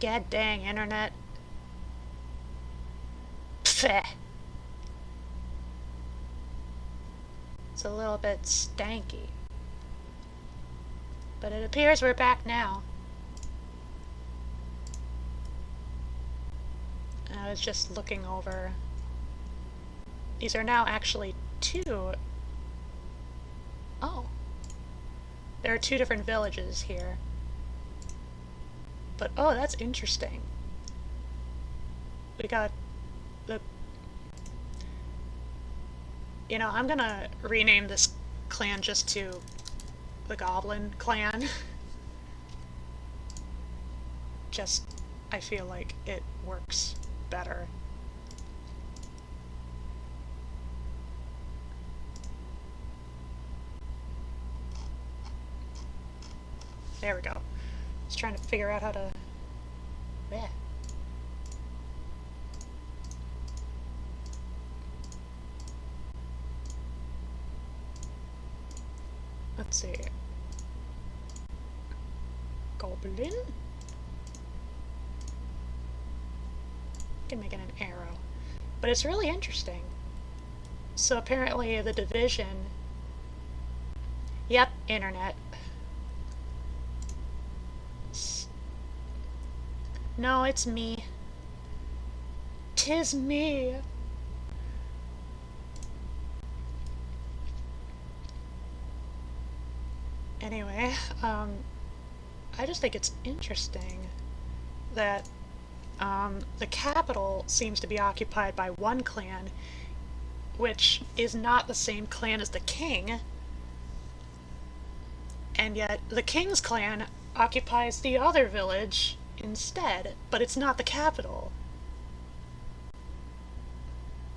God dang internet. Pfeh. It's a little bit stanky. But it appears we're back now. I was just looking over. These are now actually two. Oh. There are two different villages here. But oh, that's interesting. We got the... You know, I'm gonna rename this clan just to the Goblin Clan. Just, I feel like it works better. There we go. Just trying to figure out how to... Yeah. Let's see. Goblin? I can make it an arrow. But it's really interesting. So apparently the division... Yep, internet. No, it's me. 'Tis me. Anyway, I just think it's interesting that the capital seems to be occupied by one clan, which is not the same clan as the king, and yet the king's clan occupies the other village instead, but it's not the capital.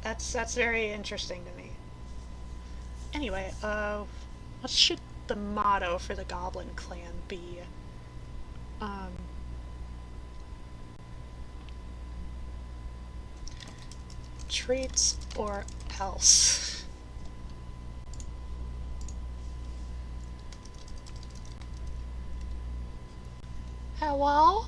That's very interesting to me. Anyway, what should the motto for the Goblin Clan be? Treats or else. Hello?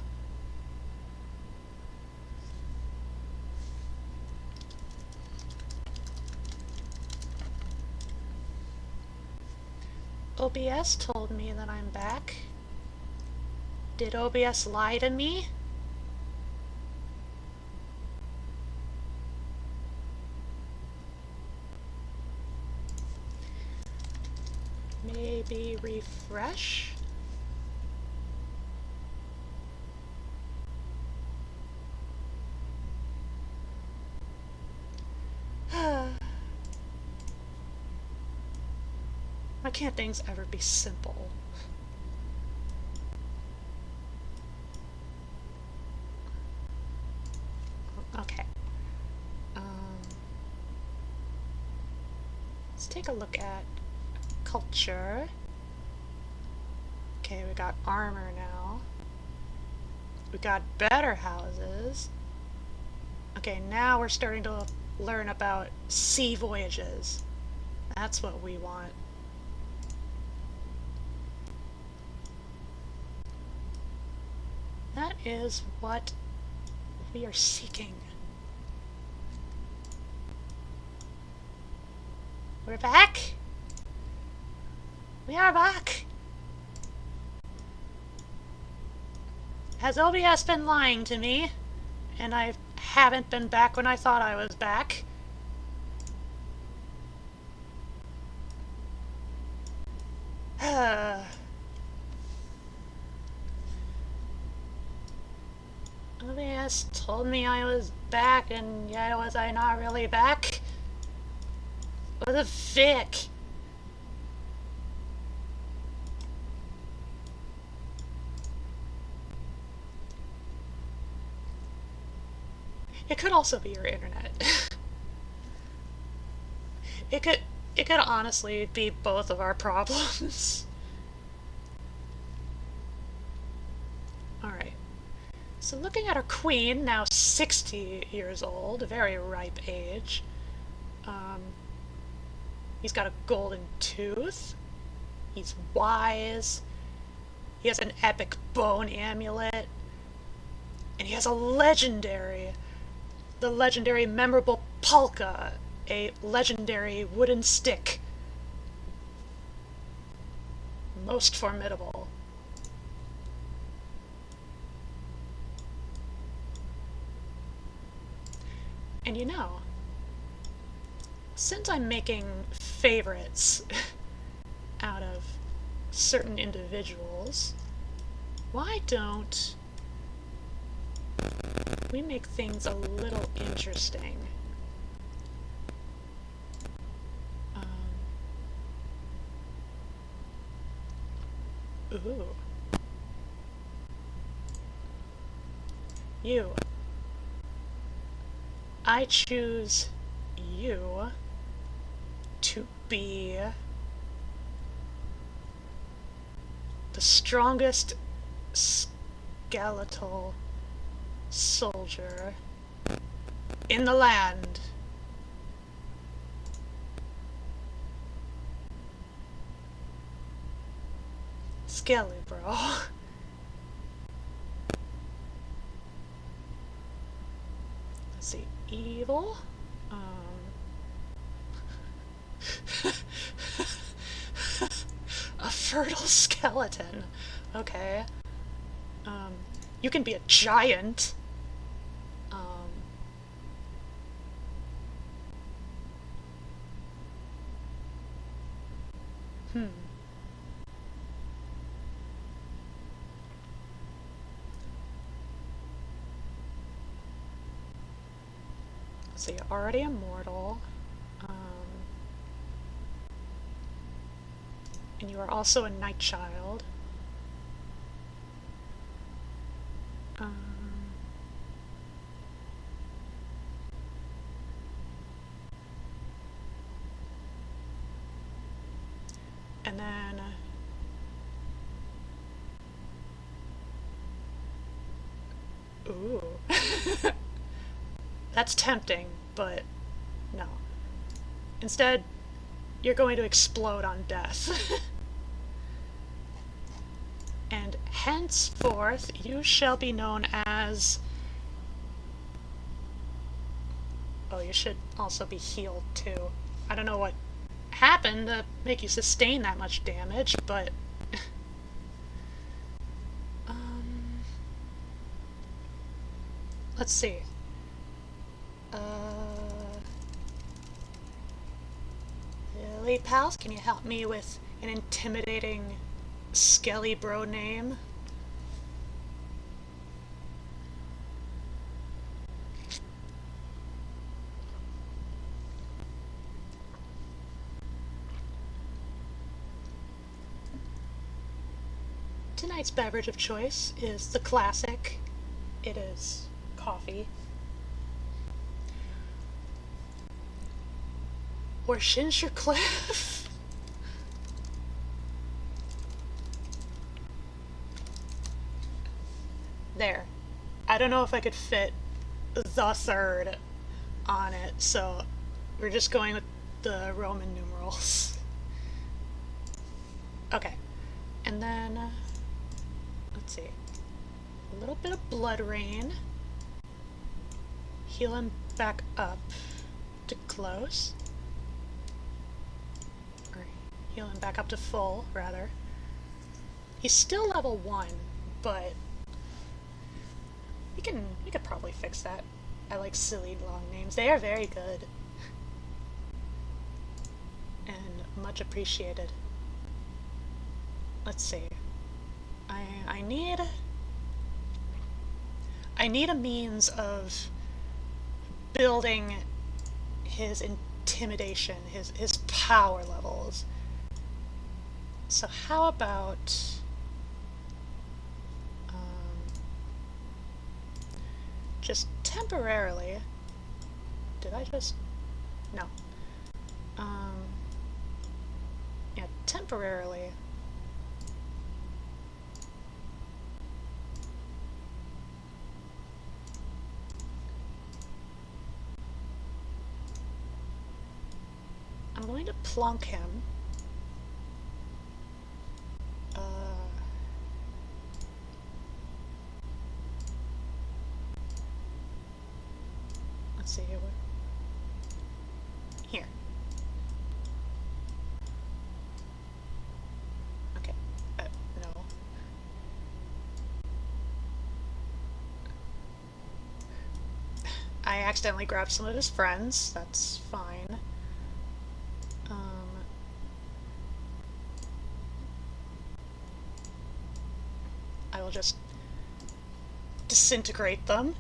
OBS told me that I'm back. Did OBS lie to me? Maybe refresh? Why can't things ever be simple? Okay. Let's take a look at culture. Okay, we got armor now. We got better houses. Okay, now we're starting to learn about sea voyages. That's what we want. That is what we are seeking. We're back? We are back! Has OBS been lying to me? And I haven't been back when I thought I was back? OBS told me I was back, and yet was I not really back? What the fick? It could also be your internet. It could honestly be both of our problems. Alright. So looking at our queen, now 60 years old, a very ripe age. He's got a golden tooth. He's wise. He has an epic bone amulet. And he has the legendary memorable polka, a legendary wooden stick. Most formidable. And you know, since I'm making favorites out of certain individuals, why don't we make things a little interesting? Ooh. You. I choose you to be the strongest skeletal soldier in the land. Skelly, bro. Let's see. Evil. A fertile skeleton. Okay. You can be a giant. Hmm. So you're already immortal. And you are also a night child. And then ooh. That's tempting, but no. Instead, you're going to explode on death. And henceforth, you shall be known as... Oh, you should also be healed, too. I don't know what happened to make you sustain that much damage, but... Let's see. Lily Pals, can you help me with an intimidating Skelly bro name? Tonight's beverage of choice is the classic. It is coffee. Or Cliff. There. I don't know if I could fit the third on it, so we're just going with the Roman numerals. Okay. And then, let's see. A little bit of blood rain. Heal him back up to close. Or heal him back up to full, rather. He's still level 1, but we could probably fix that. I like silly long names. They are very good. And much appreciated. Let's see. I need a means of building his intimidation, his power levels. So how about just temporarily, did I just, no, yeah, temporarily, I'm going to plunk him. accidentally grabbed some of his friends. That's fine. I will just disintegrate them.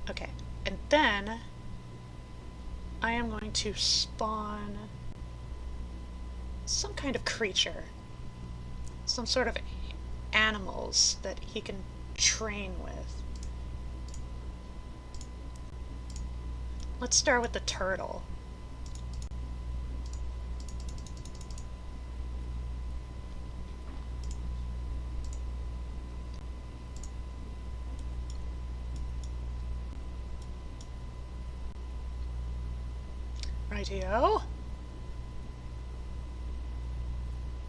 Okay, and then I am going to spawn some kind of creature. Some sort of animals that he can train with. Let's start with the turtle. Rightio.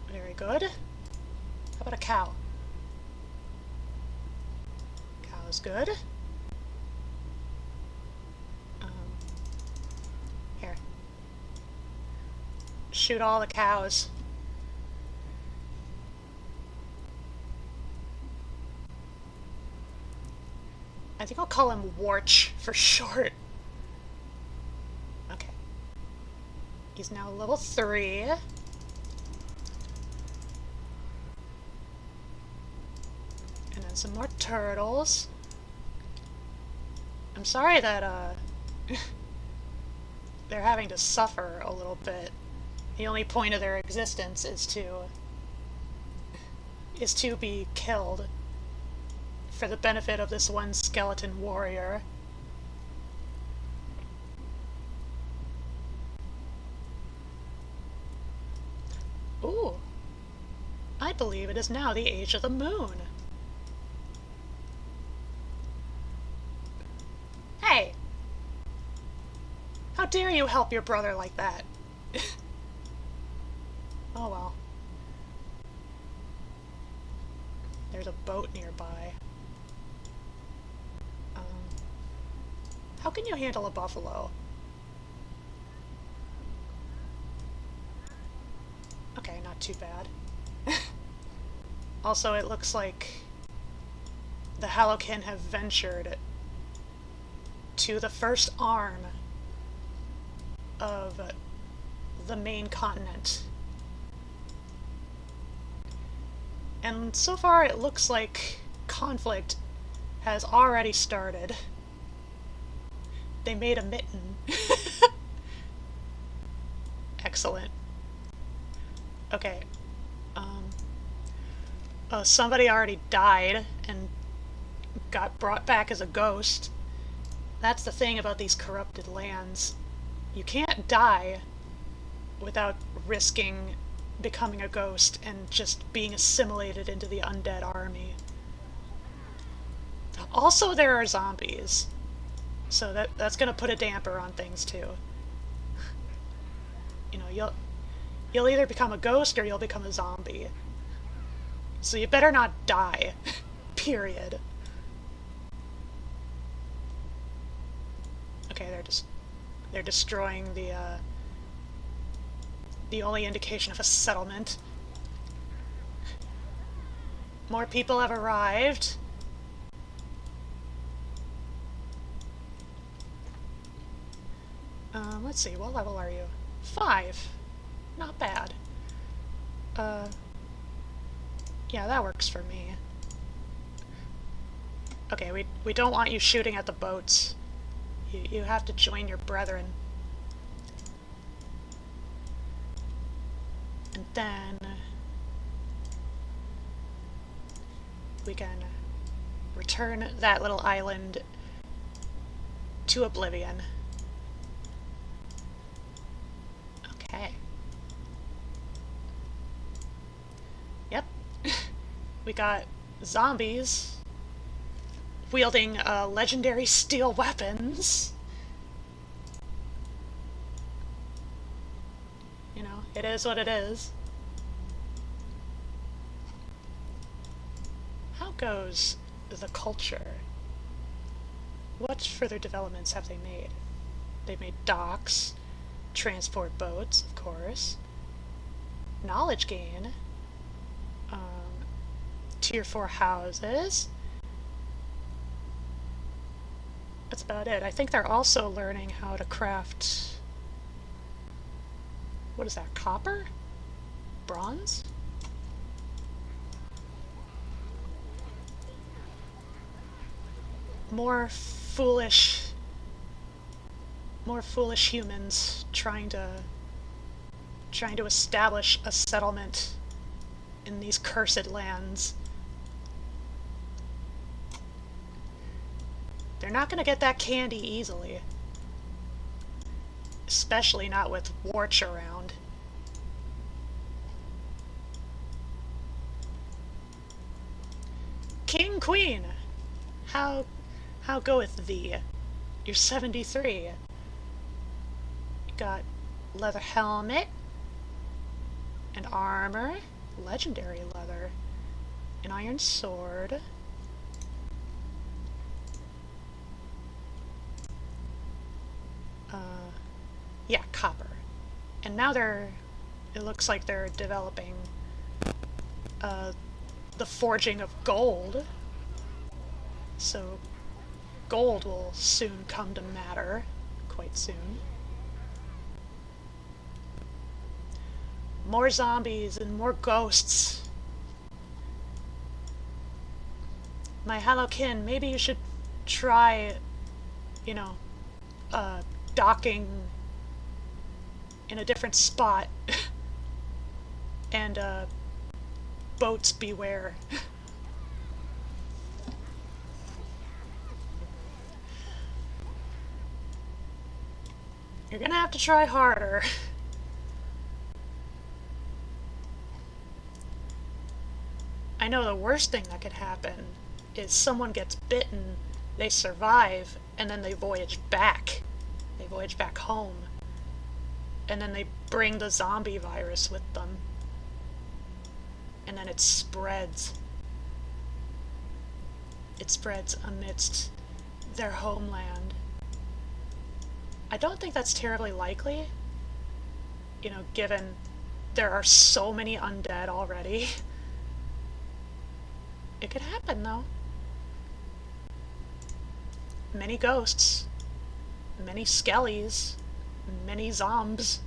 Very good. How about a cow? Cow's good. Here. Shoot all the cows. I think I'll call him Warch for short. Okay. He's now level 3. And then some more turtles. I'm sorry that, they're having to suffer a little bit. The only point of their existence is to be killed for the benefit of this one skeleton warrior. Ooh. I believe it is now the age of the moon. Hey! How dare you help your brother like that? Oh well. There's a boat nearby. How can you handle a buffalo? Okay, not too bad. Also, it looks like the Halokin have ventured to the first arm of the main continent. And so far it looks like conflict has already started. They made a mitten. Excellent. Okay. Oh, somebody already died and got brought back as a ghost. That's the thing about these corrupted lands. You can't die without risking becoming a ghost and just being assimilated into the undead army. Also, there are zombies. So that's gonna put a damper on things too. You know, you'll either become a ghost or you'll become a zombie. So you better not die. Period. Okay, they're destroying the only indication of a settlement. More people have arrived. Let's see, what level are you? 5. Not bad. Yeah, that works for me. Okay, we don't want you shooting at the boats. You have to join your brethren. And then we can return that little island to oblivion. Okay. Yep. We got zombies wielding legendary steel weapons. You know, it is what it is. How goes the culture? What further developments have they made? They've made docks, transport boats, of course, knowledge gain, tier 4 houses, that's about it. I think they're also learning how to craft... What is that, copper? Bronze? More foolish... More foolish humans trying to establish a settlement in these cursed lands. They're not going to get that candy easily. Especially not with Warch around. King, Queen! How goeth thee? You're 73. You got leather helmet, and armor, legendary leather, an iron sword, yeah, copper. And now it looks like they're developing the forging of gold. So gold will soon come to matter, quite soon. More zombies and more ghosts. My Hallowkin, maybe you should try, you know, docking in a different spot. And, boats beware. You're gonna have to try harder. I know the worst thing that could happen is someone gets bitten, they survive, and then they voyage back. They voyage back home. And then they bring the zombie virus with them. And then it spreads. It spreads amidst their homeland. I don't think that's terribly likely, you know, given there are so many undead already. It could happen, though. Many ghosts, many skellies, many zombs.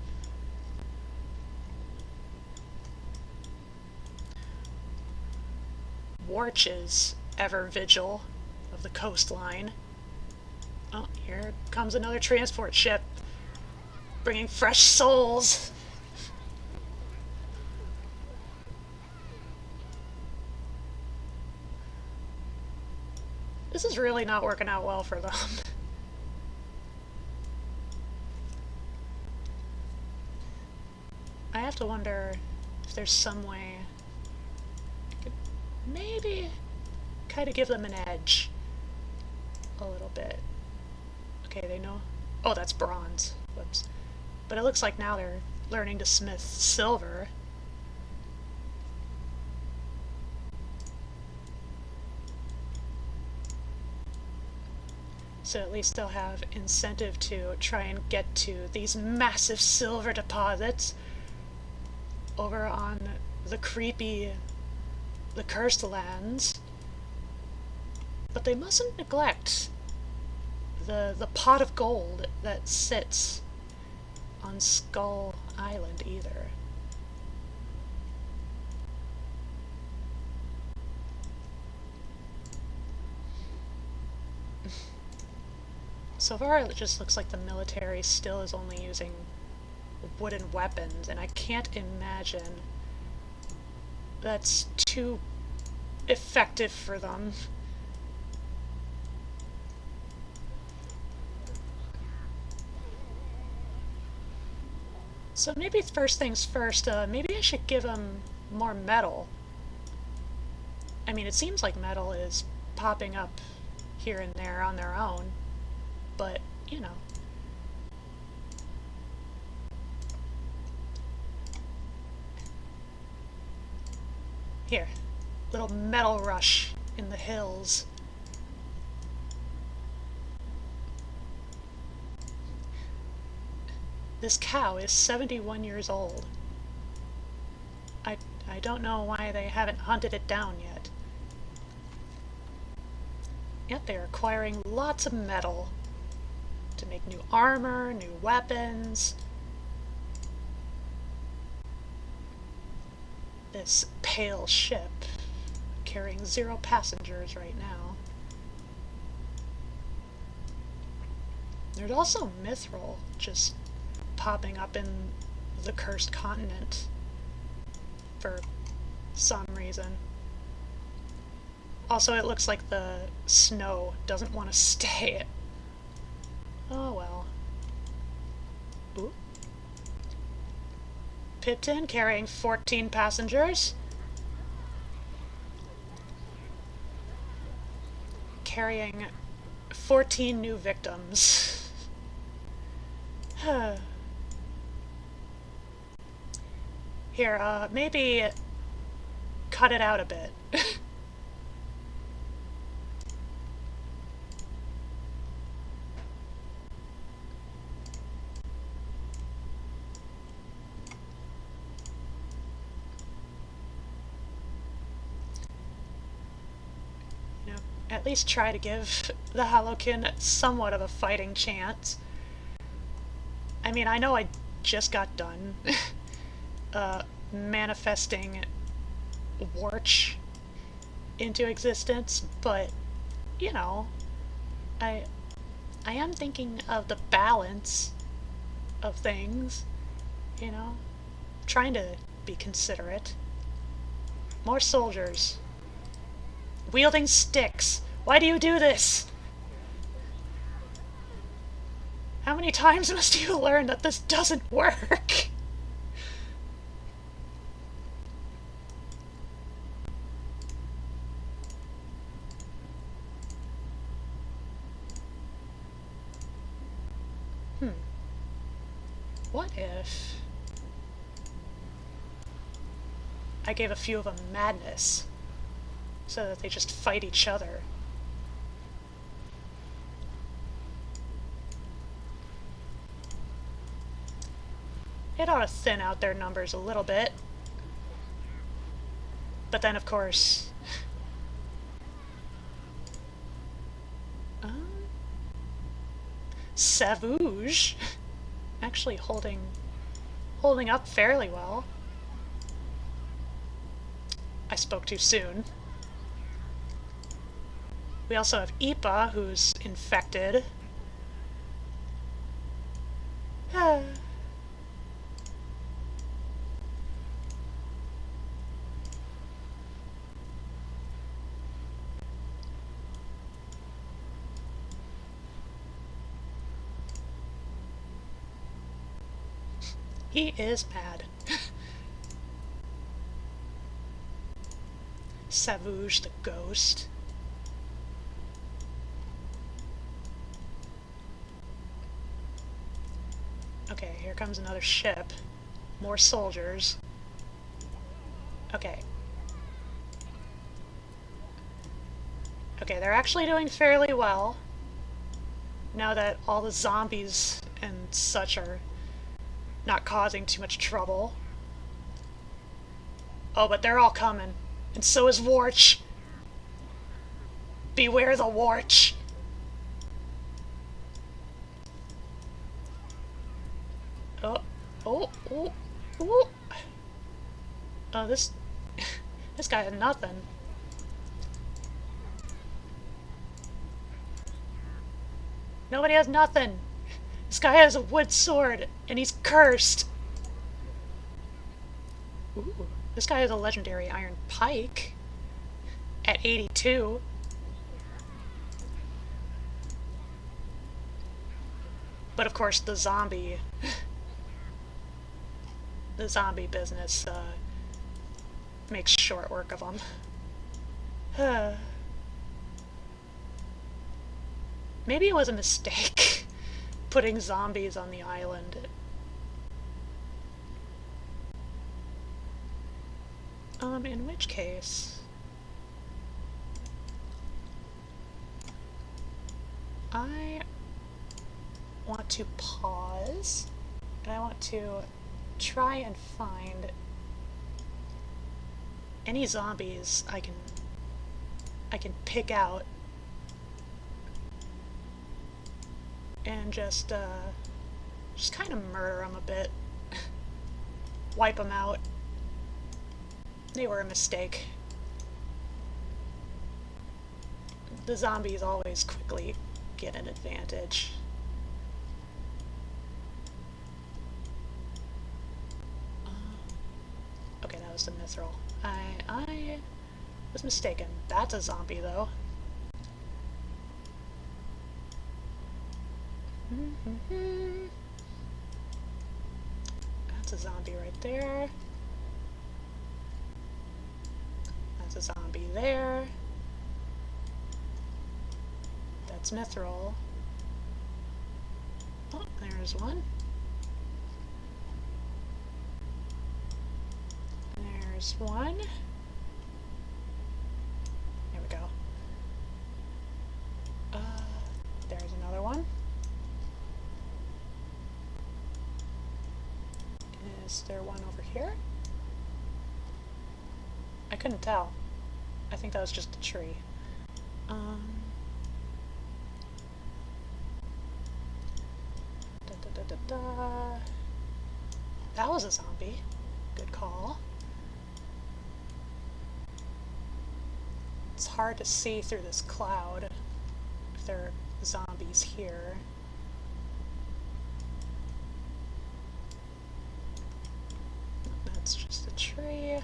Warch is ever vigil of the coastline. Oh, here comes another transport ship, bringing fresh souls. This is really not working out well for them. I have to wonder if there's some way I could maybe kind of give them an edge a little bit. Okay, they know. Oh, that's bronze. Whoops. But it looks like now they're learning to smith silver. So at least they'll have incentive to try and get to these massive silver deposits over on the cursed lands. But they mustn't neglect the pot of gold that sits on Skull Island either. So far it just looks like the military still is only using wooden weapons, and I can't imagine that's too effective for them. So maybe first things first, maybe I should give them more metal. I mean, it seems like metal is popping up here and there on their own, but, you know. Here, little metal rush in the hills. This cow is 71 years old. I don't know why they haven't hunted it down yet. Yet they're acquiring lots of metal. to make new armor, new weapons. This pale ship carrying 0 passengers right now. There's also Mithril just popping up in the cursed continent for some reason. Also, it looks like the snow doesn't want to stay. Oh well. Ooh. Pipton carrying 14 passengers. Carrying 14 new victims. Here, maybe cut it out a bit. You know, at least try to give the Halokin somewhat of a fighting chance. I mean, I know I just got done manifesting Warch into existence, but, you know, I am thinking of the balance of things, you know, trying to be considerate. More soldiers. Wielding sticks. Why do you do this? How many times must you learn that this doesn't work? What if I gave a few of them madness so that they just fight each other? It ought to thin out their numbers a little bit. But then, of course... Savouge actually holding up fairly well. I spoke too soon. We also have Ipa, who's infected. He is mad. Savouge the ghost. Okay, here comes another ship. More soldiers. Okay. Okay, they're actually doing fairly well. Now that all the zombies and such are not causing too much trouble. Oh, but they're all coming. And so is Warch. Beware the Warch. Oh, oh, oh, oh. Oh, this guy had nothing. Nobody has nothing. This guy has a wood sword, and he's cursed. Ooh, this guy has a legendary iron pike at 82. But of course, the zombie business makes short work of him. Maybe it was a mistake putting zombies on the island. In which case, I want to pause, and I want to try and find any zombies I can pick out and just kind of murder them a bit. Wipe them out. They were a mistake. The zombies always quickly get an advantage. Okay, that was the mithril. I was mistaken. That's a zombie, though. That's a zombie right there. That's a zombie there. That's mithril. Oh, there's one. There's one. There we go. There's another one. Is there one over here? I couldn't tell. I think that was just a tree. That was a zombie. Good call. It's hard to see through this cloud if there are zombies here. That's just a tree.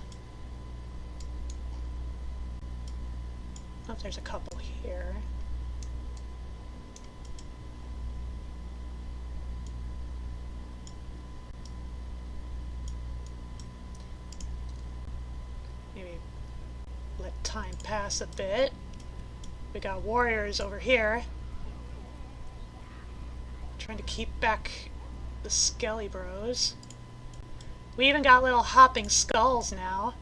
Oh, there's a couple here. Maybe let time pass a bit. We got warriors over here trying to keep back the Skelly Bros. We even got little hopping skulls now.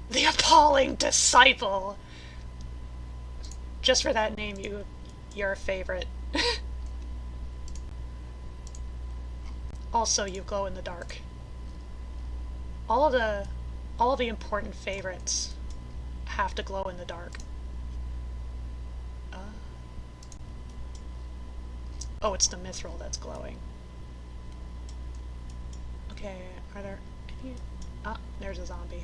The Appalling Disciple! Just for that name, you're a favorite. Also, you glow in the dark. All of the important favorites have to glow in the dark. Oh, it's the mithril that's glowing. Okay, are there any... Ah, there's a zombie.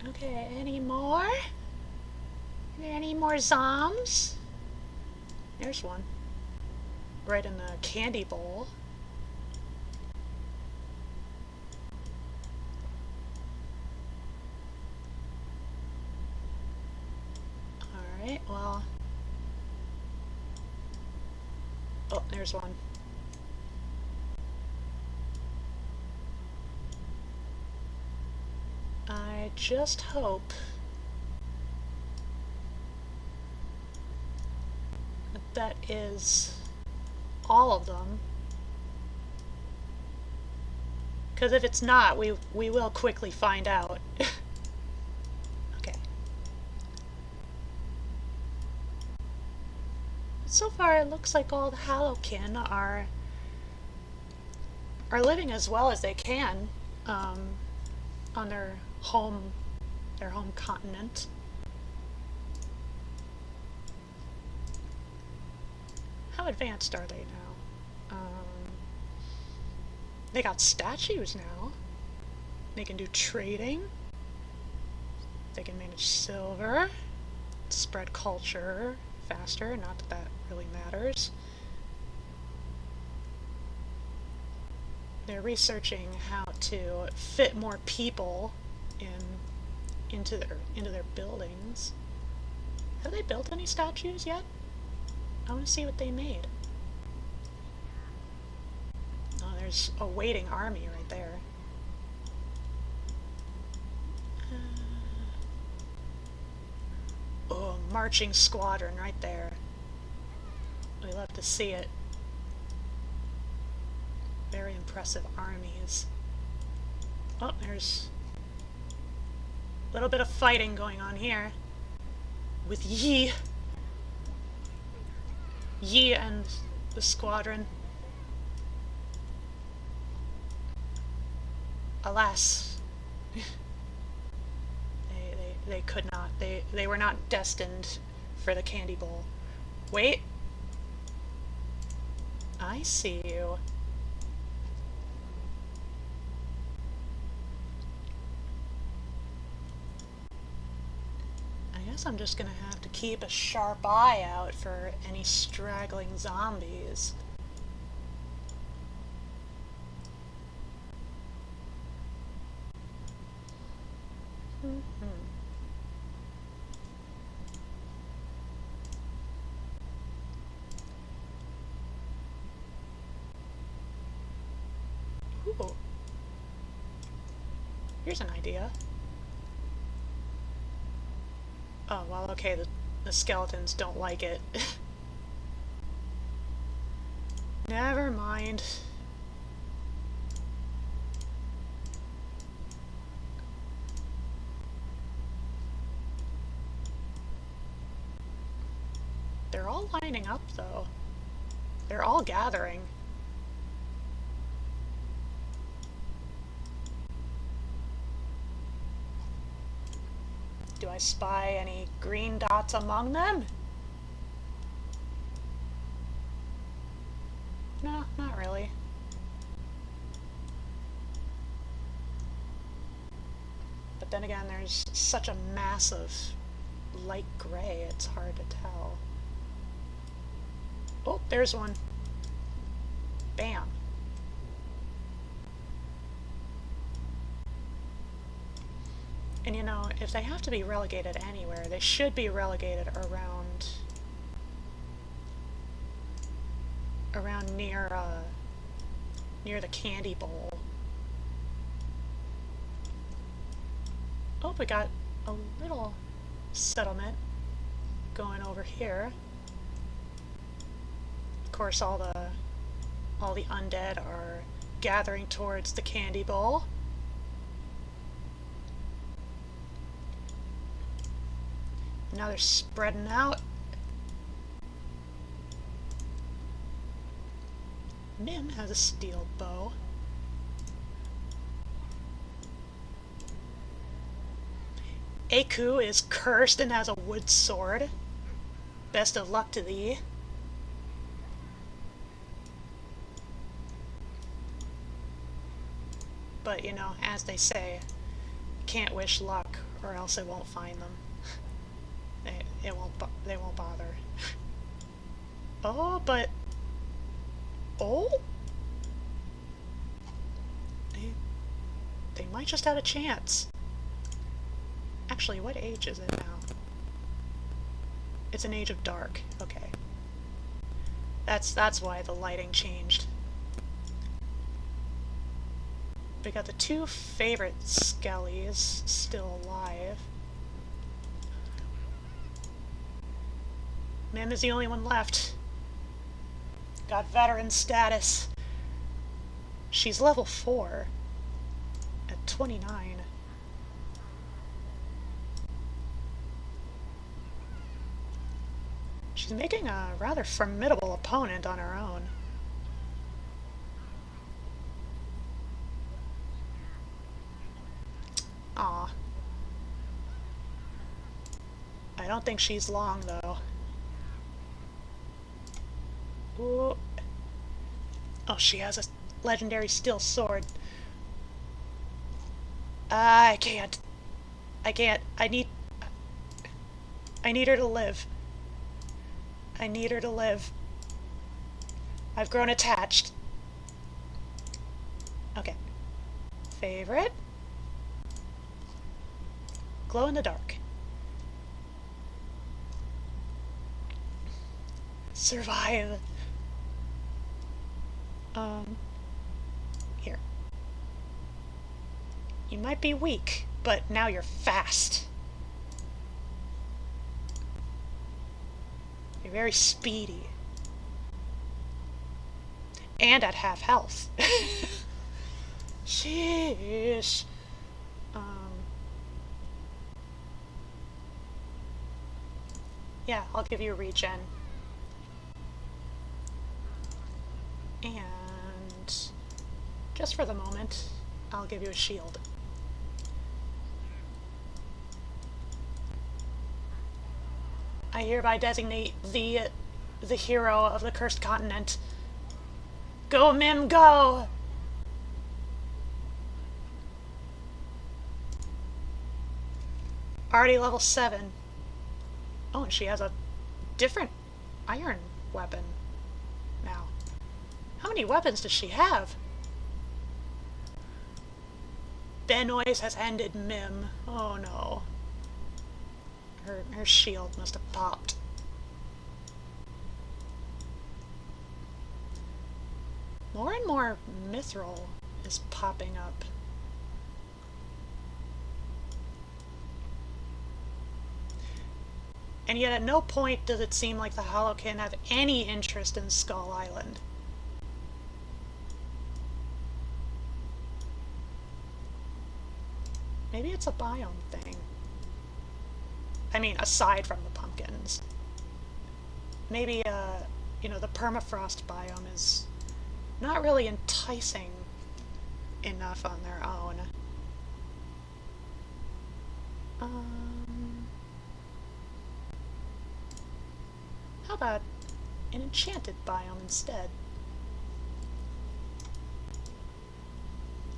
Okay, any more? Are there any more zombs? There's one. Right in the candy bowl. Alright, well... Oh, there's one. I just hope that is all of them. Because if it's not, we will quickly find out. Okay. So far, it looks like all the Hallowkin are living as well as they can on their home continent. How advanced are they now? They got statues now. They can do trading. They can manage silver. Spread culture faster. Not that that really matters. They're researching how to fit more people into their buildings. Have they built any statues yet? I want to see what they made. Oh, there's a waiting army right there. Oh, a marching squadron right there. We love to see it. Very impressive armies. Oh, there's a little bit of fighting going on here with Yi and the squadron. Alas. they could not. They were not destined for the candy bowl. Wait. I see you. I guess I'm just gonna have to keep a sharp eye out for any straggling zombies. Ooh. Here's an idea. Oh, well, okay, the skeletons don't like it. Never mind. They're all lining up, though. They're all gathering. Do I spy any green dots among them? No, not really. But then again, there's such a mass of light gray, it's hard to tell. Oh, there's one. Bam. And you know, if they have to be relegated anywhere, they should be relegated around near the candy bowl. Oh, we got a little settlement going over here. Of course, all the undead are gathering towards the candy bowl. Now they're spreading out. Min has a steel bow. Aku is cursed and has a wood sword. Best of luck to thee. But, you know, as they say, can't wish luck or else it won't find them. They won't bother. Oh, but... Oh? They might just have a chance. Actually, what age is it now? It's an age of dark. Okay. That's why the lighting changed. We got the two favorite skellies still alive. Mim is the only one left. Got veteran status. She's level 4 at 29. She's making a rather formidable opponent on her own. Aw. I don't think she's long, though. Ooh. Oh, she has a legendary steel sword. I can't. I can't. I need her to live. I need her to live. I've grown attached. Okay. Favorite? Glow in the dark. Survive. Here. You might be weak, but now you're fast. You're very speedy. And at half health. Sheesh. Yeah, I'll give you a regen. And just for the moment, I'll give you a shield. I hereby designate the hero of the cursed continent. Go, Mim, go! Already level 7. Oh, and she has a different iron weapon now. How many weapons does she have? Benoist has ended Mim. Oh no. Her shield must have popped. More and more mithril is popping up. And yet at no point does it seem like the Holokin have any interest in Skull Island. Maybe it's a biome thing. I mean, aside from the pumpkins. Maybe, you know, the permafrost biome is not really enticing enough on their own. How about an enchanted biome instead?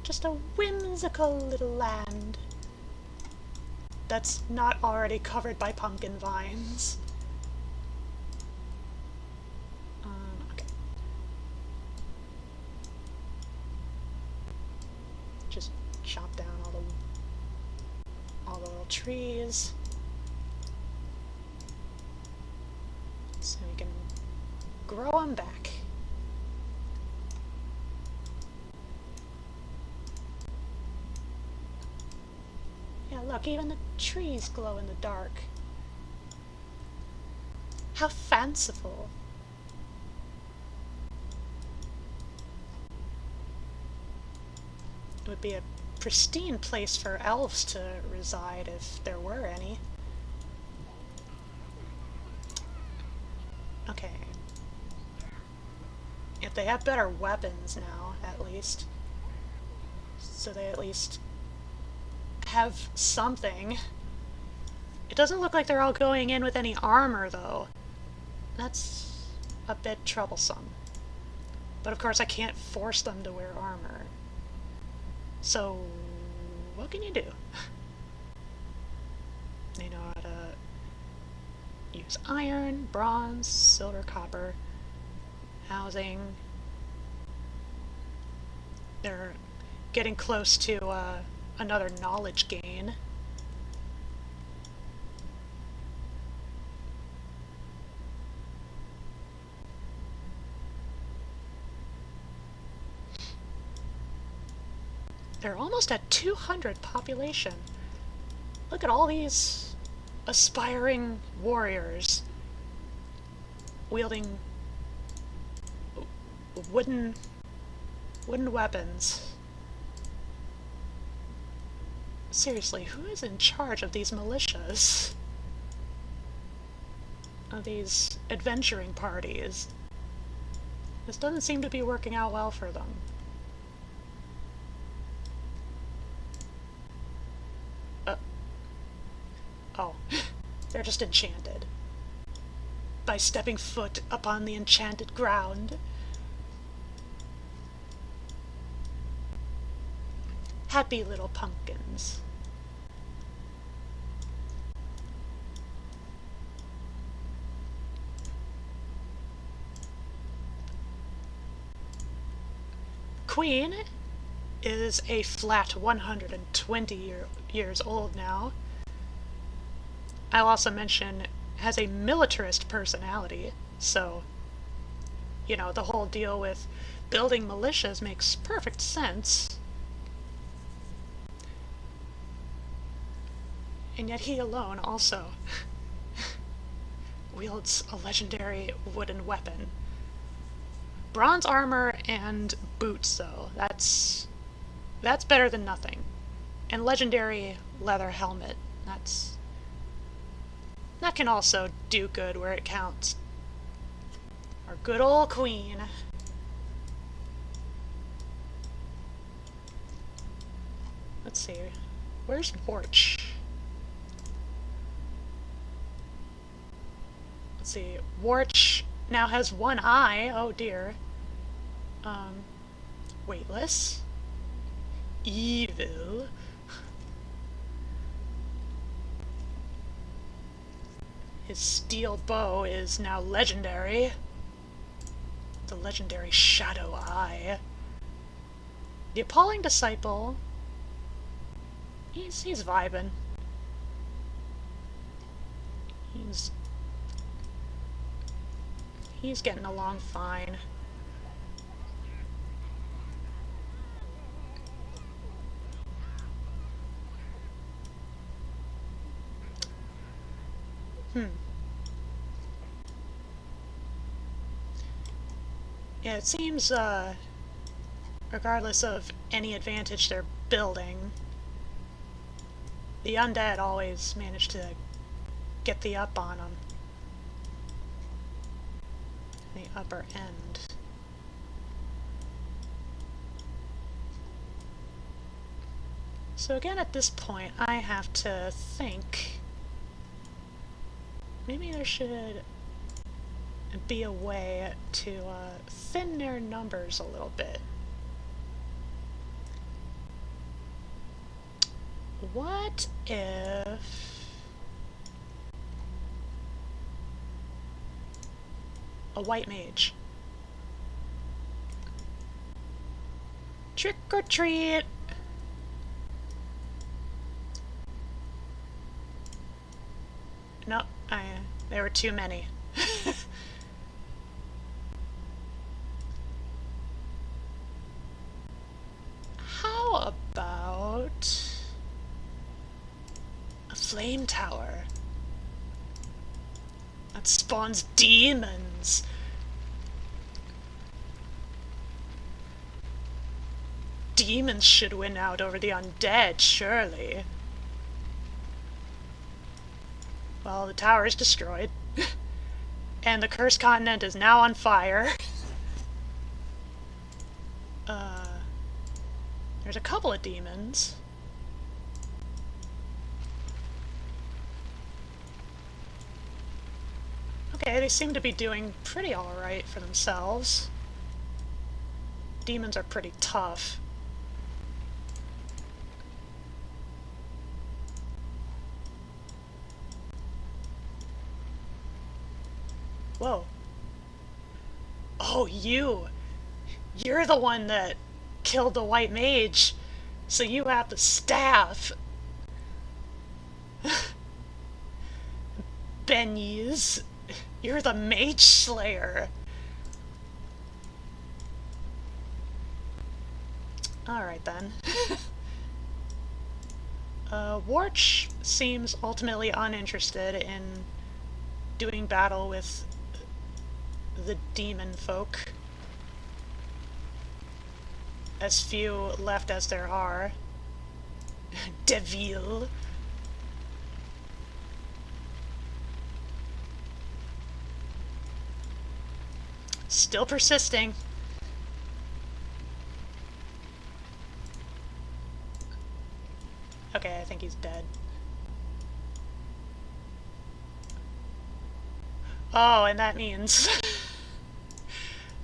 Just a whimsical little land that's not already covered by pumpkin vines. Okay. Just chop down all the little trees. So we can grow them back. Yeah, look, even the trees glow in the dark. How fanciful. It would be a pristine place for elves to reside if there were any. Okay. If they have better weapons now, at least. So they at least have something. It doesn't look like they're all going in with any armor, though. That's a bit troublesome. But of course I can't force them to wear armor. So, what can you do? They know how to use iron, bronze, silver, copper, housing. They're getting close to another knowledge gain. They're almost at 200 population. Look at all these aspiring warriors wielding wooden weapons. Seriously, who is in charge of these militias? Of these adventuring parties? This doesn't seem to be working out well for them. Oh, they're just enchanted. By stepping foot upon the enchanted ground. Happy little pumpkins. Queen is a flat 120 years old now. I'll also mention has a militarist personality, so, you know, the whole deal with building militias makes perfect sense. And yet he alone also wields a legendary wooden weapon. Bronze armor and boots, though. That's better than nothing. And legendary leather helmet. That can also do good where it counts. Our good old queen. Let's see. Where's Borch? Let's see. Warch now has one eye. Oh dear. Um, weightless. Evil. His steel bow is now legendary. The legendary Shadow Eye. The Appalling Disciple. He's vibing. He's getting along fine. Yeah, it seems, regardless of any advantage they're building, the undead always manage to get the up on them. The upper end. So again, at this point, I have to think maybe there should be a way to thin their numbers a little bit. What if a white mage? Trick or treat! No, there were too many. How about a flame tower that spawns demons? Demons should win out over the undead, surely. Well, the tower is destroyed. And the cursed continent is now on fire. There's a couple of demons. Okay, they seem to be doing pretty alright for themselves. Demons are pretty tough. Whoa. Oh, you're the one that killed the white mage, so you have the staff. Benyies, you're the mage slayer. Alright then. Warch seems ultimately uninterested in doing battle with the demon folk. As few left as there are. Devil. Still persisting. Okay, I think he's dead. Oh, and that means...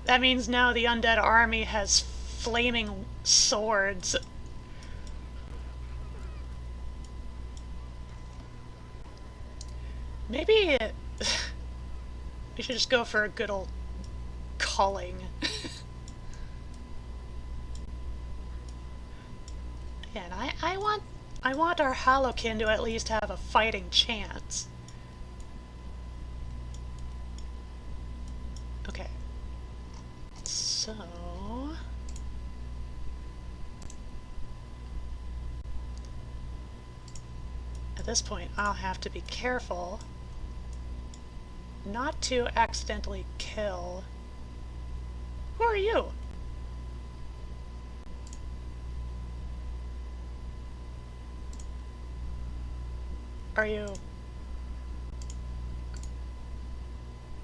that means now the undead army has flaming swords. Maybe we should just go for a good old culling. And I want our Halokin to at least have a fighting chance. Okay. So... at this point, I'll have to be careful not to accidentally kill... Who are you? Are you...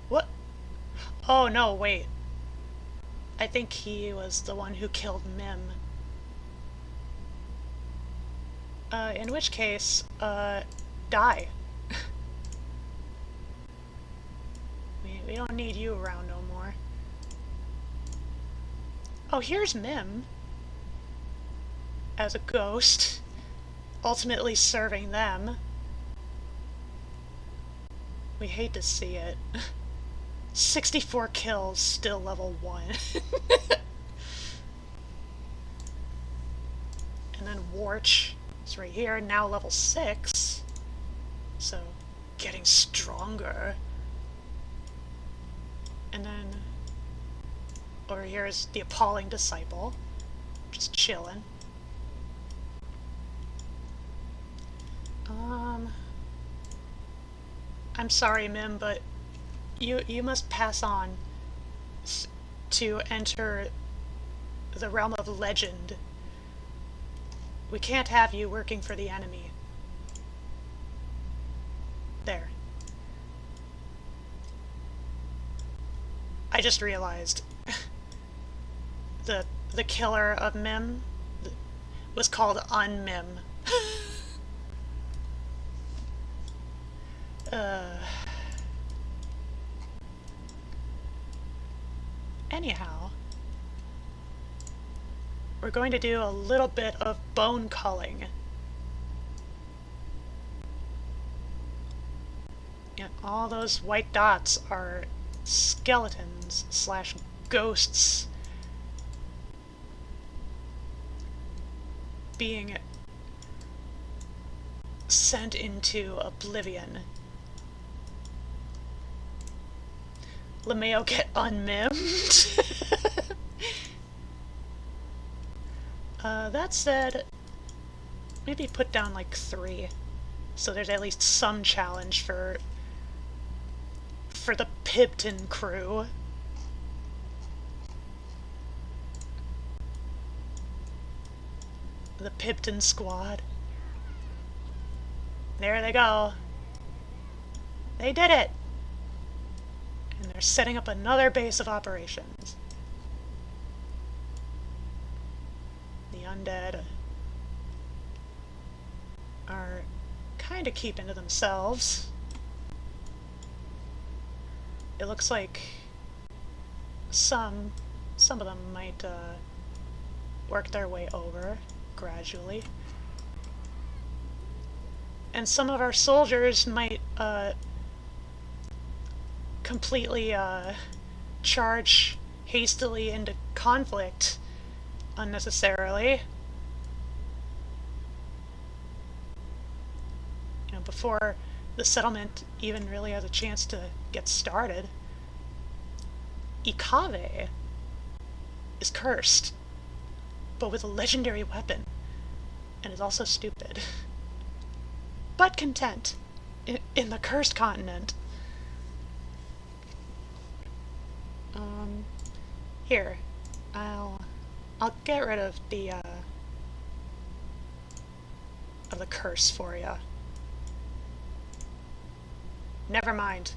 What? Oh no, wait. I think he was the one who killed Mim. In which case, die. don't need you around no more. Oh, here's Mim as a ghost, ultimately serving them. We hate to see it. 64 kills, still level 1. And then Warch is right here, now level 6. So, getting stronger. And then over here is the Appalling Disciple, just chilling. I'm sorry, Mim, but you must pass on to enter the realm of legend. We can't have you working for the enemy. There. I just realized the killer of Mim was called Unmim. Anyhow, we're going to do a little bit of bone culling. And all those white dots are skeletons slash ghosts being sent into oblivion. LeMayo get unmimmed. That said, maybe put down like 3, so there's at least some challenge for the Pipton crew. The Pipton squad. There they go. They did it! And they're setting up another base of operations. The undead are kind of keeping to themselves. It looks like some of them might work their way over gradually. And some of our soldiers might completely charge hastily into conflict unnecessarily. You know, before the settlement even really has a chance to get started. Ikave is cursed, but with a legendary weapon, and is also stupid. But content in the cursed continent. Here, I'll get rid of the curse for you. Never mind.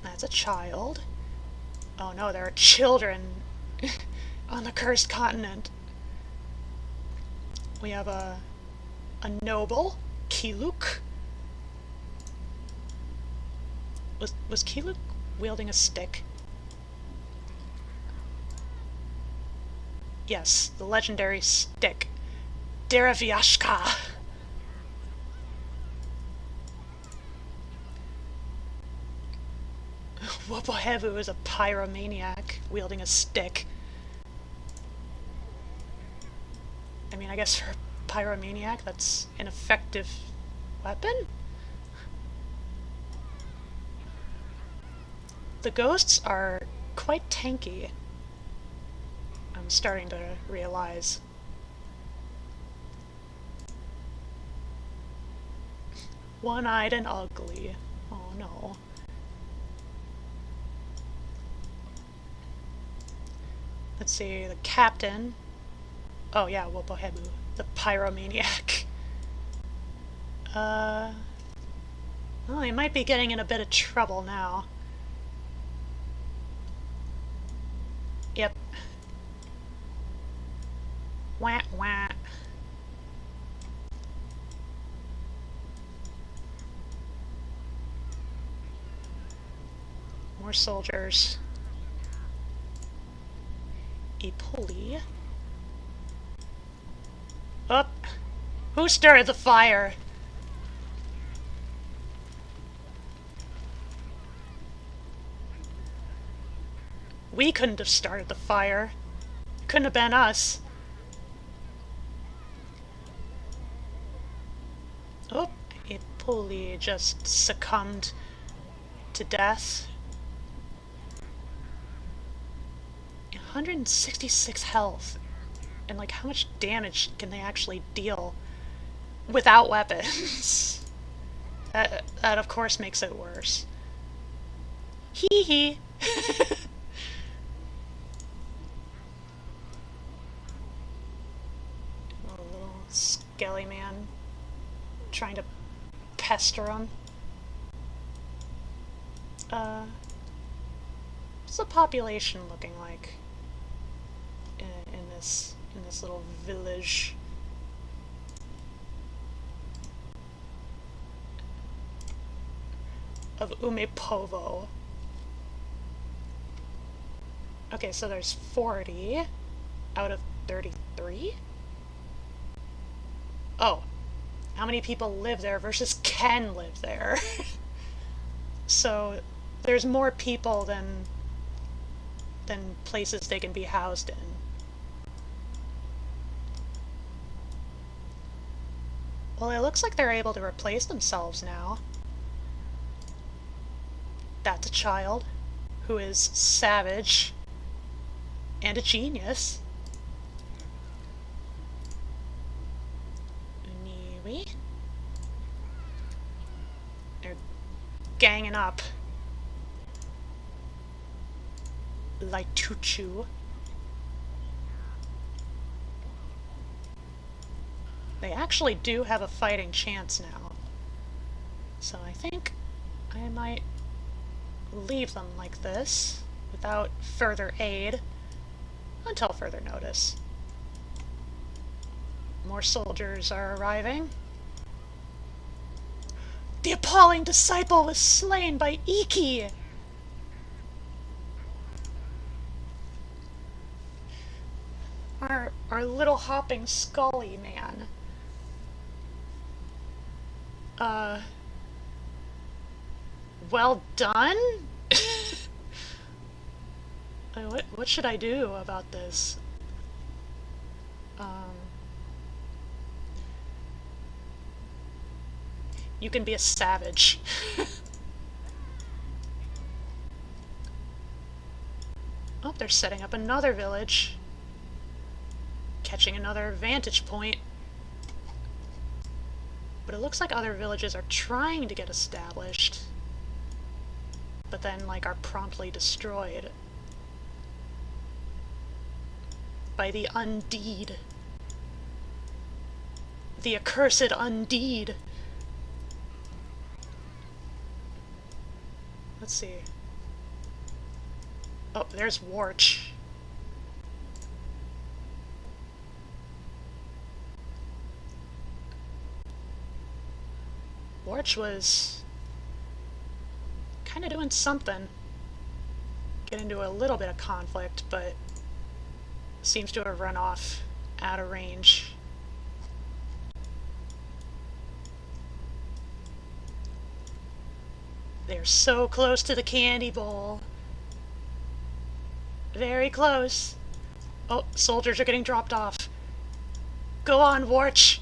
That's a child. Oh no, there are children on the cursed continent. We have a noble, Kiluk. Was Kiluk wielding a stick? Yes, the legendary stick. Deravyashka. Wopohevu is a pyromaniac wielding a stick. I mean, I guess for a pyromaniac, that's an effective weapon? The ghosts are quite tanky. I'm starting to realize. One-eyed and ugly. Oh no. Let's see, the captain. Oh yeah, Wopohebu, the pyromaniac. Well, he might be getting in a bit of trouble now. Yep. Wah wah. More soldiers. A pulley. Up. Who started the fire? We couldn't have started the fire. Couldn't have been us. Oh, a pulley just succumbed to death. 166 health. And like, how much damage can they actually deal without weapons? That of course makes it worse. Hee hee. A little skelly man trying to pester him. What's the population looking like in this little village? Of Umepovo. Okay, so there's 40 out of 33? Oh, how many people live there versus can live there? So there's more people than places they can be housed in. Well, it looks like they're able to replace themselves now. That's a child who is savage and a genius. Anyway. They're ganging up. Like Tuchu. They actually do have a fighting chance now. So I think I might leave them like this without further aid until further notice. More soldiers are arriving. The appalling disciple was slain by Iki! Our little hopping Scully man. Well done? What should I do about this? You can be a savage. Oh, they're setting up another village. Catching another vantage point. But it looks like other villages are trying to get established, but then, like, are promptly destroyed by the undeed. The accursed undeed. Let's see. Oh, there's Warch. Warch was kind of doing something. Get into a little bit of conflict, but seems to have run off out of range. They're so close to the candy bowl. Very close. Oh, soldiers are getting dropped off. Go on, Warch.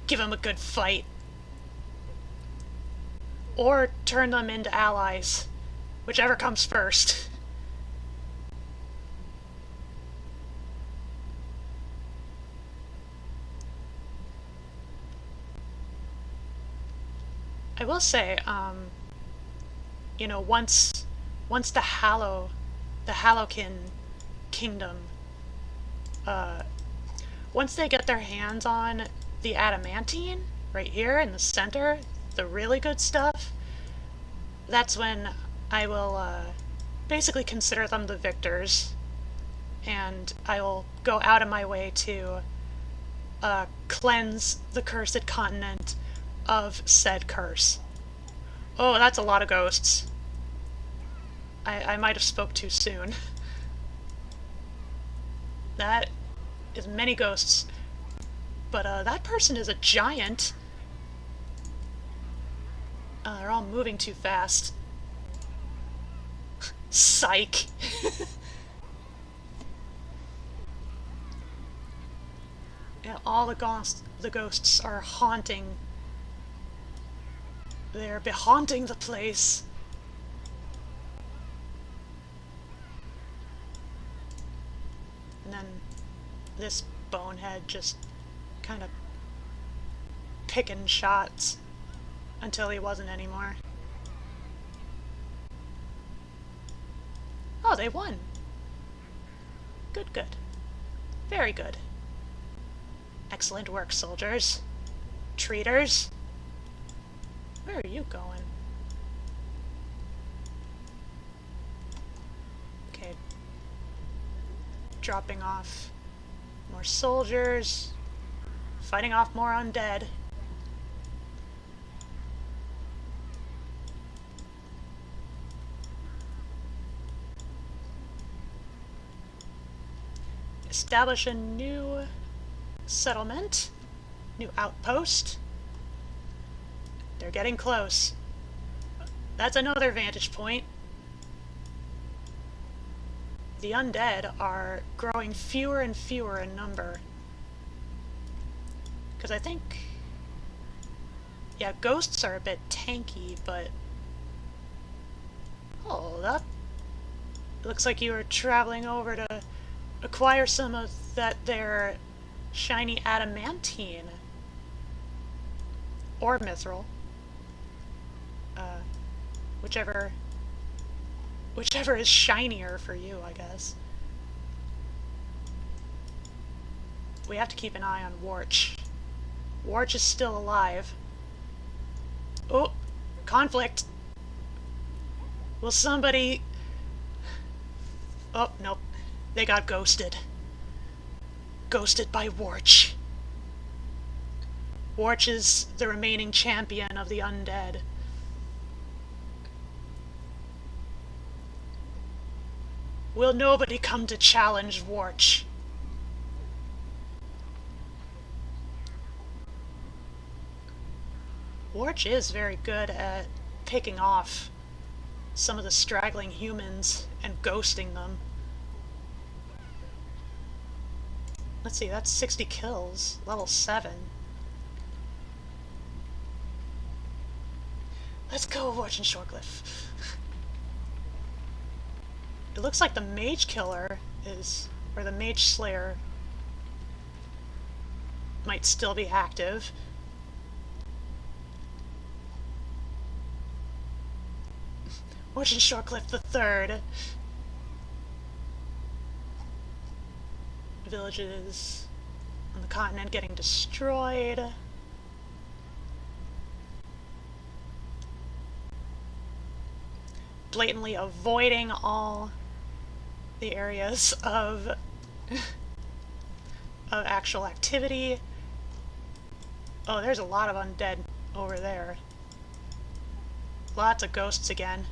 Give him a good fight. Or turn them into allies. Whichever comes first. I will say, you know, once the Hallowkin kingdom, once they get their hands on the adamantine, right here in the center, the really good stuff, that's when I will basically consider them the victors, and I will go out of my way to cleanse the cursed continent of said curse. Oh, that's a lot of ghosts. I might have spoke too soon. That is many ghosts. But that person is a giant. They're all moving too fast. Psych. Yeah, all the ghosts are haunting. They're behaunting the place. And then this bonehead just kind of picking shots until he wasn't anymore. Oh, they won. Good, good. Very good. Excellent work, soldiers. Treaters. Where are you going? Okay. Dropping off more soldiers. Fighting off more undead. Establish a new settlement. New outpost. They're getting close. That's another vantage point. The undead are growing fewer and fewer in number. Because I think... yeah, ghosts are a bit tanky, but... hold up. It looks like you were traveling over to acquire some of that there shiny adamantine. Or mithril. Whichever is shinier for you, I guess. We have to keep an eye on Warch. Warch is still alive. Oh, conflict. Will somebody... oh, nope. They got ghosted. Ghosted by Warch. Warch is the remaining champion of the undead. Will nobody come to challenge Warch? Warch is very good at picking off some of the straggling humans and ghosting them. Let's see, that's 60 kills, level 7. Let's go, Warch and Shorecliff. It looks like the Mage Killer is, or the Mage Slayer might still be active. Warch and Shorecliff the Third. Villages on the continent getting destroyed. Blatantly avoiding all the areas of actual activity. Oh, there's a lot of undead over there. Lots of ghosts again.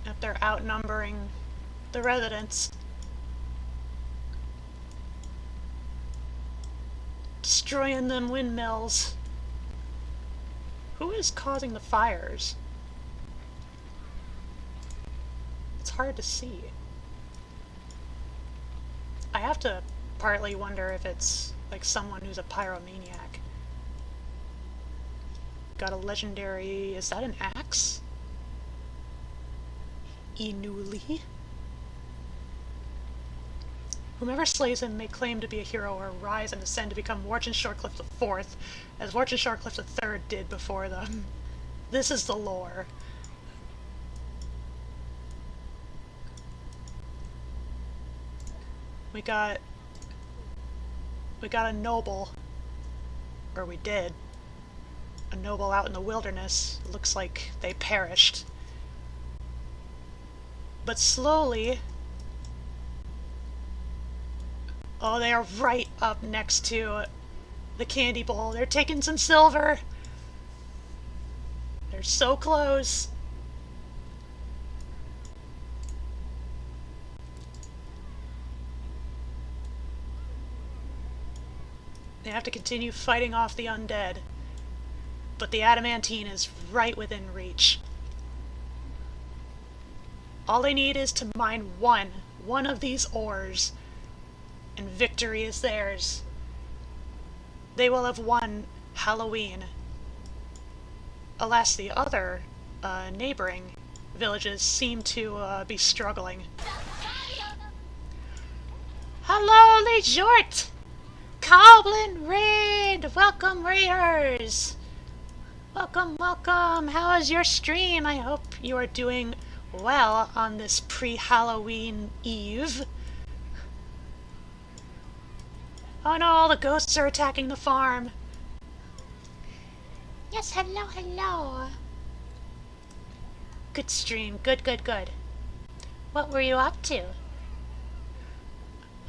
If they're outnumbering the residents. Destroying them windmills. Who is causing the fires? It's hard to see. I have to partly wonder if it's like someone who's a pyromaniac. Got a legendary... is that an axe? Inuli. Whomever slays him may claim to be a hero or rise and ascend to become Warch and Shorecliff the Fourth, as Warch and Shorecliff the Third did before them. This is the lore. We got a noble, or we did, a noble out in the wilderness. It looks like they perished. But slowly... oh, they are right up next to the candy bowl. They're taking some silver. They're so close. They have to continue fighting off the undead. But the adamantine is right within reach. All they need is to mine one of these ores, and victory is theirs. They will have won Halloween. Alas, the other neighboring villages seem to be struggling. Hello, Lejort! Coblin Raid! Welcome, Raiders! Welcome, welcome! How is your stream? I hope you are doing well on this pre-Halloween Eve. Oh no, all the ghosts are attacking the farm. Yes, hello, hello. Good stream, good, good, good. What were you up to?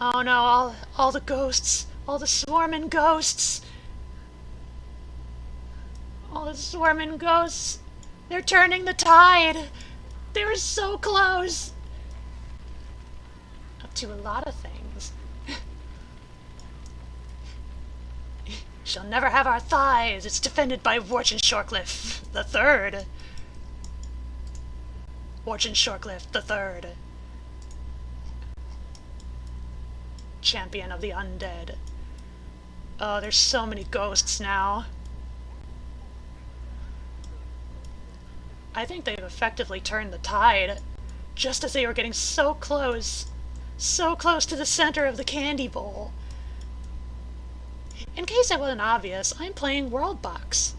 Oh no, all the ghosts. All the swarming ghosts! All the swarming ghosts! They're turning the tide! They were so close! Up to a lot of things. Shall never have our thighs! It's defended by Warchin Shorecliff the Third. Warchin Shorecliff the Third. Champion of the undead. Oh, there's so many ghosts now. I think they've effectively turned the tide, just as they were getting so close to the center of the candy bowl. In case it wasn't obvious, I'm playing World Box,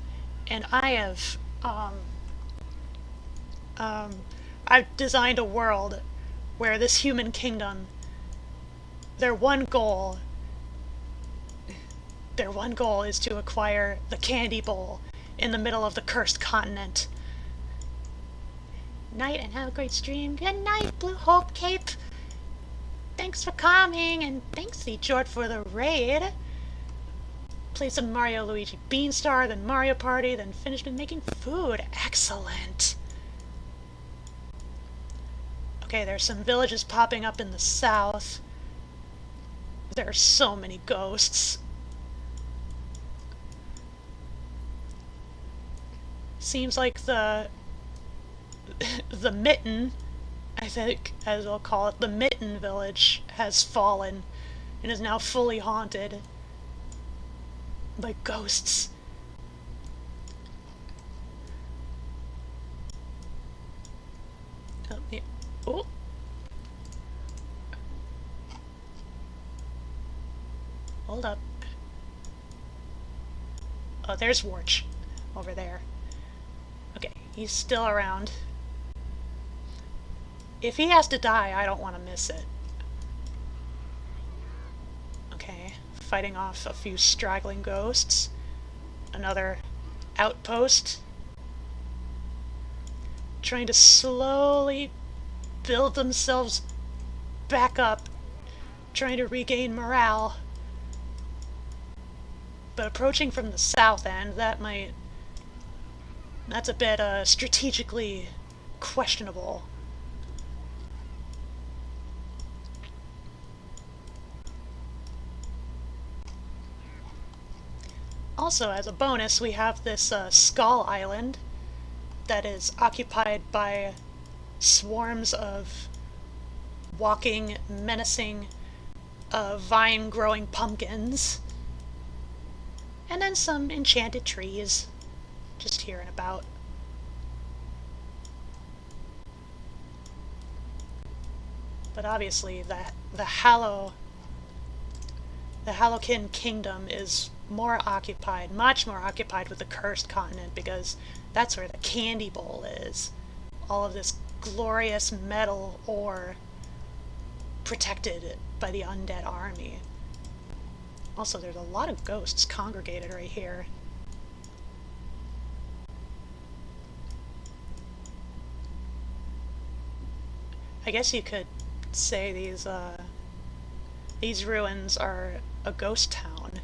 and I have, I've designed a world where this human kingdom, their one goal is to acquire the candy bowl in the middle of the cursed continent. Night, and have a great stream. Good night, Blue Hope Cape. Thanks for coming, and thanks, Jort, for the raid. Played some Mario Luigi Beanstar, then Mario Party, then finished with making food. Excellent. Okay, there's some villages popping up in the south. There are so many ghosts. Seems like the Mitten, I think, as we'll call it, the Mitten village has fallen and is now fully haunted by ghosts. Oh. Hold up. Oh, there's Warch over there. Okay, he's still around. If he has to die, I don't want to miss it. Okay, fighting off a few straggling ghosts. Another outpost. Trying to slowly build themselves back up. Trying to regain morale. But approaching from the south end, that's a bit strategically questionable. Also, as a bonus, we have this Skull Island that is occupied by swarms of walking, menacing, vine-growing pumpkins. And then some enchanted trees, just here and about. But obviously, the Hallowkin Kingdom is more occupied, much more occupied with the Cursed Continent, because that's where the candy bowl is. All of this glorious metal ore protected by the undead army. Also, there's a lot of ghosts congregated right here. I guess you could say these ruins are a ghost town.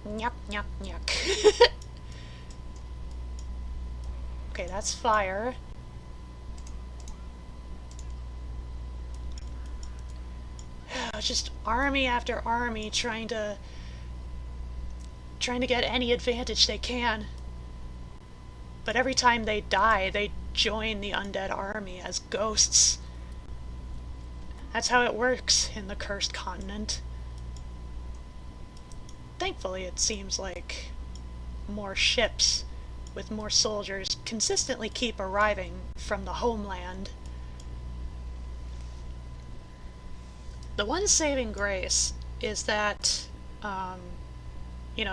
Nyuk, nyuk, nyuk. Okay, that's fire. Just army after army trying to get any advantage they can. But every time they die, they join the undead army as ghosts. That's how it works in the Cursed Continent. Thankfully, it seems like more ships with more soldiers consistently keep arriving from the homeland. The one saving grace is that,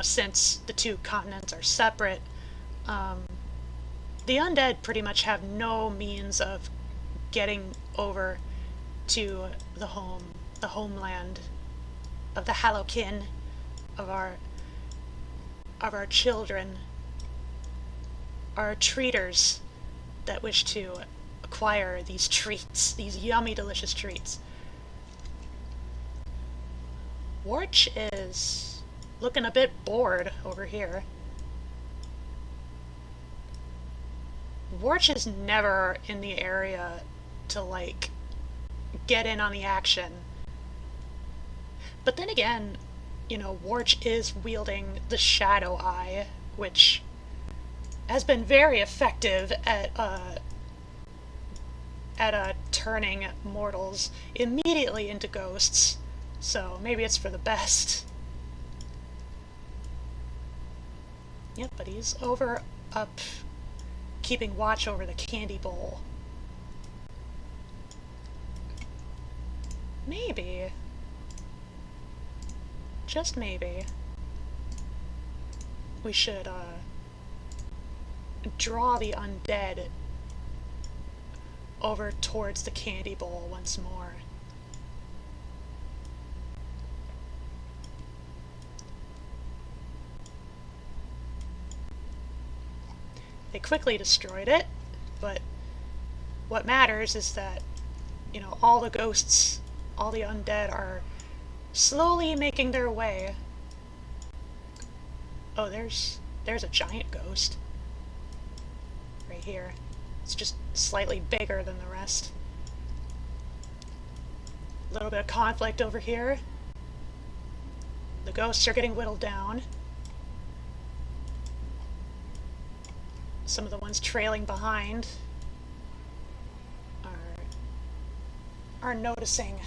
since the two continents are separate, the undead pretty much have no means of getting over to the homeland of the Hallowkin, of our children, our treaters that wish to acquire these treats, these yummy, delicious treats. Warch is looking a bit bored over here. Warch is never in the area to, like, get in on the action. But then again, Warch is wielding the Shadow Eye, which has been very effective at turning mortals immediately into ghosts. So maybe it's for the best. Yep, but he's up, keeping watch over the candy bowl. Maybe, just maybe, we should, draw the undead over towards the candy bowl once more. They quickly destroyed it, but what matters is that, all the ghosts, all the undead are slowly making their way. Oh, there's a giant ghost. Right here. It's just slightly bigger than the rest. A little bit of conflict over here. The ghosts are getting whittled down. Some of the ones trailing behind are noticing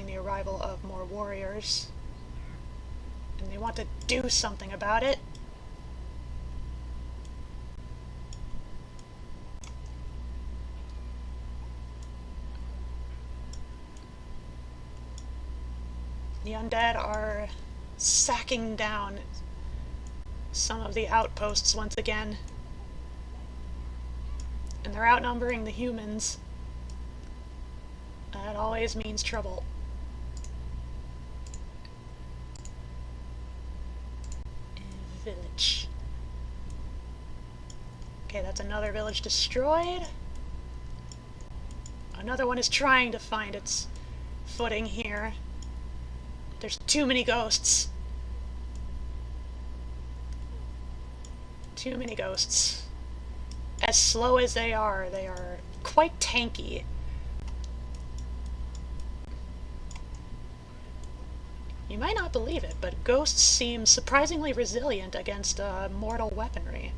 the arrival of more warriors, and they want to do something about it. The undead are sacking down some of the outposts once again, and they're outnumbering the humans. That always means trouble. Village. Okay, that's another village destroyed. Another one is trying to find its footing here. There's too many ghosts. Too many ghosts. As slow as they are quite tanky. You might not believe it, but ghosts seem surprisingly resilient against mortal weaponry.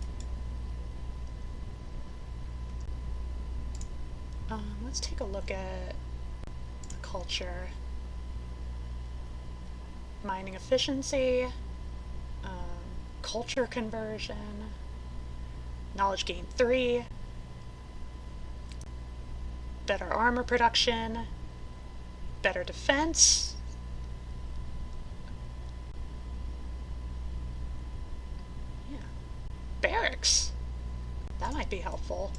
Let's take a look at the culture. Mining efficiency, culture conversion, knowledge gain 3, better armor production, better defense. Barracks. That might be helpful.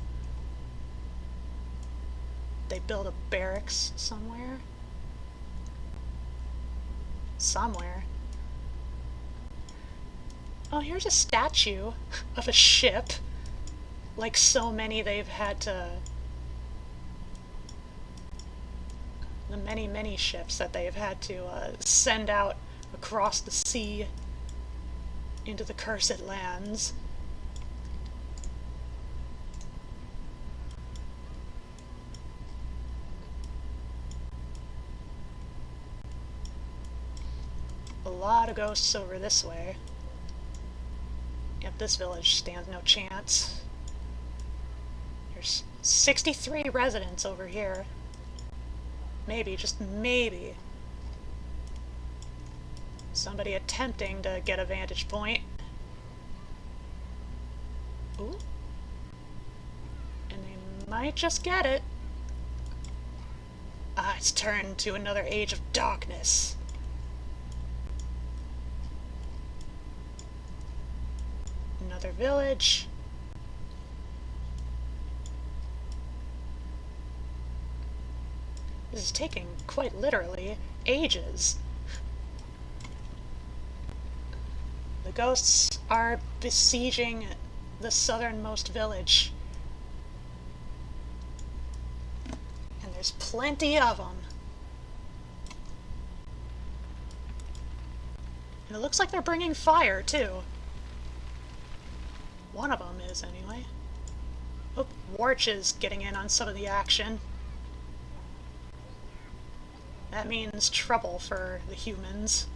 They build a barracks somewhere. Oh, here's a statue of a ship. Like so many they've had to... The many ships that they've had to send out across the sea into the Cursed Lands. lot of ghosts over this way. Yep, this village stands no chance. There's 63 residents over here. Maybe, just maybe, somebody attempting to get a vantage point. Ooh. And they might just get it. Ah, it's turned to another age of darkness. Another village. This is taking, quite literally, ages. The ghosts are besieging the southernmost village. And there's plenty of them. And it looks like they're bringing fire, too. One of them is, anyway. Oh, Warch is getting in on some of the action. That means trouble for the humans.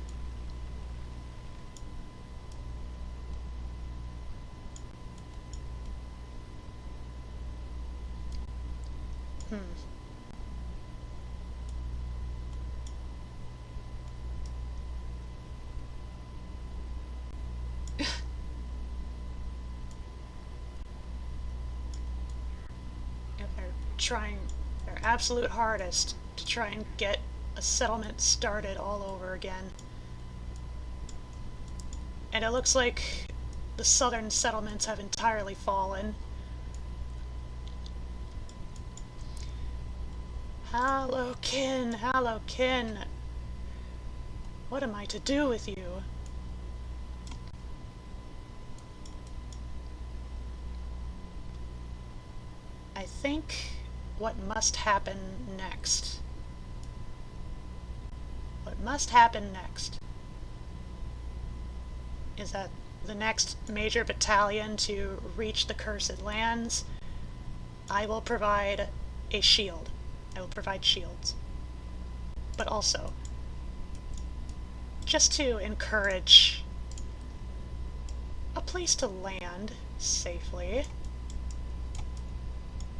And they're trying their absolute hardest to try and get a settlement started all over again. And it looks like the southern settlements have entirely fallen. Hallokin, Hallokin, what am I to do with you? I think what must happen next. What must happen next is that the next major battalion to reach the Cursed Lands, I will provide a shield. I will provide shields. But also, just to encourage a place to land safely.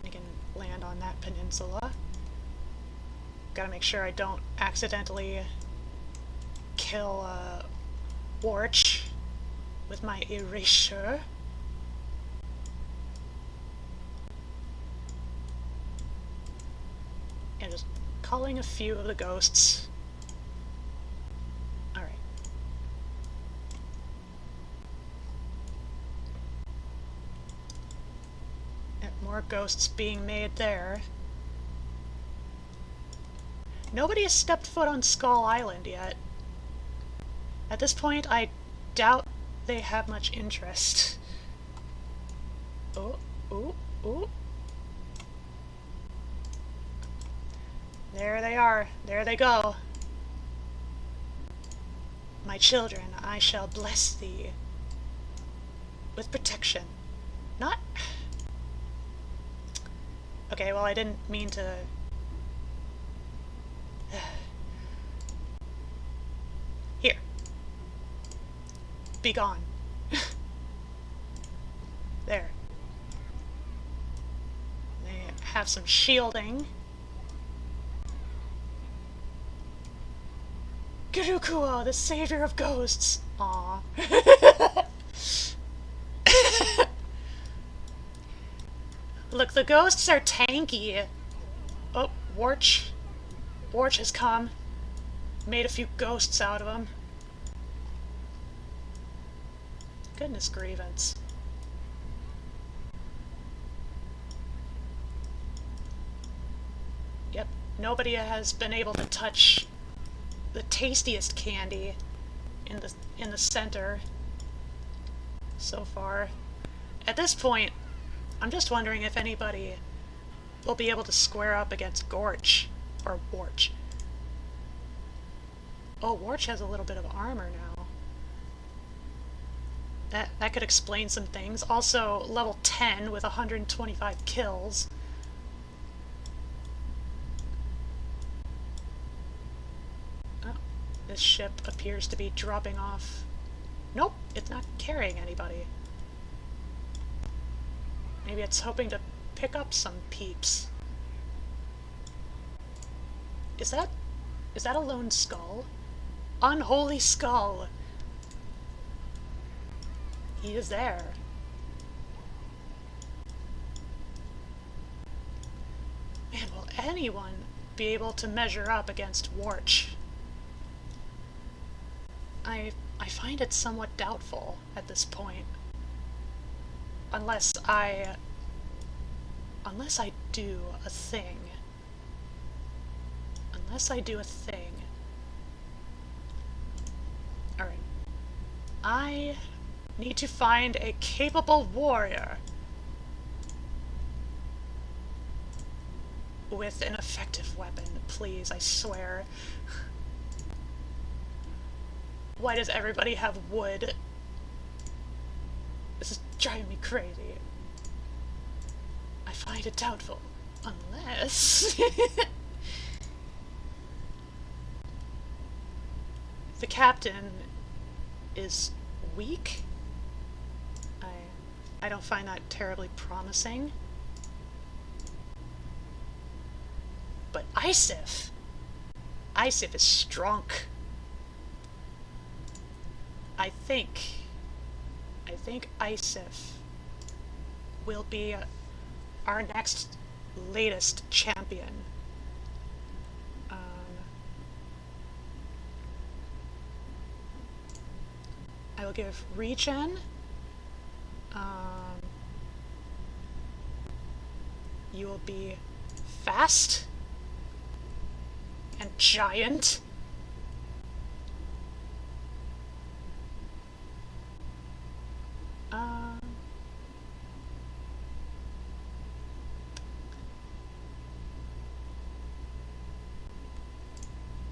I can land on that peninsula. Gotta make sure I don't accidentally kill Warch with my erasure. And just calling a few of the ghosts. Alright. And more ghosts being made there. Nobody has stepped foot on Skull Island yet. At this point, I doubt they have much interest. Oh, ooh, ooh. There they are. There they go. My children, I shall bless thee with protection. Not... Okay, well, I didn't mean to... Here. Be gone. There. They have some shielding. Garukuo, the savior of ghosts. Aww. Look, the ghosts are tanky. Oh, Warch. Warch has come. Made a few ghosts out of them. Goodness grievance. Yep, nobody has been able to touch the tastiest candy in the center so far. At this point, I'm just wondering if anybody will be able to square up against Gorch or Warch. Oh, Warch has a little bit of armor now. That could explain some things. Also, level 10 with 125 kills. This ship appears to be dropping off. Nope, it's not carrying anybody. Maybe it's hoping to pick up some peeps. Is that a lone skull? Unholy skull! He is there. Man, will anyone be able to measure up against Warch? I find it somewhat doubtful at this point. Unless I do a thing. Unless I do a thing. Alright. I need to find a capable warrior with an effective weapon, please, I swear. Why does everybody have wood? This is driving me crazy. I find it doubtful. Unless... the captain is weak? I don't find that terribly promising. But Isif is strong. I think Isif will be our next latest champion. I will give regen. You will be fast and giant.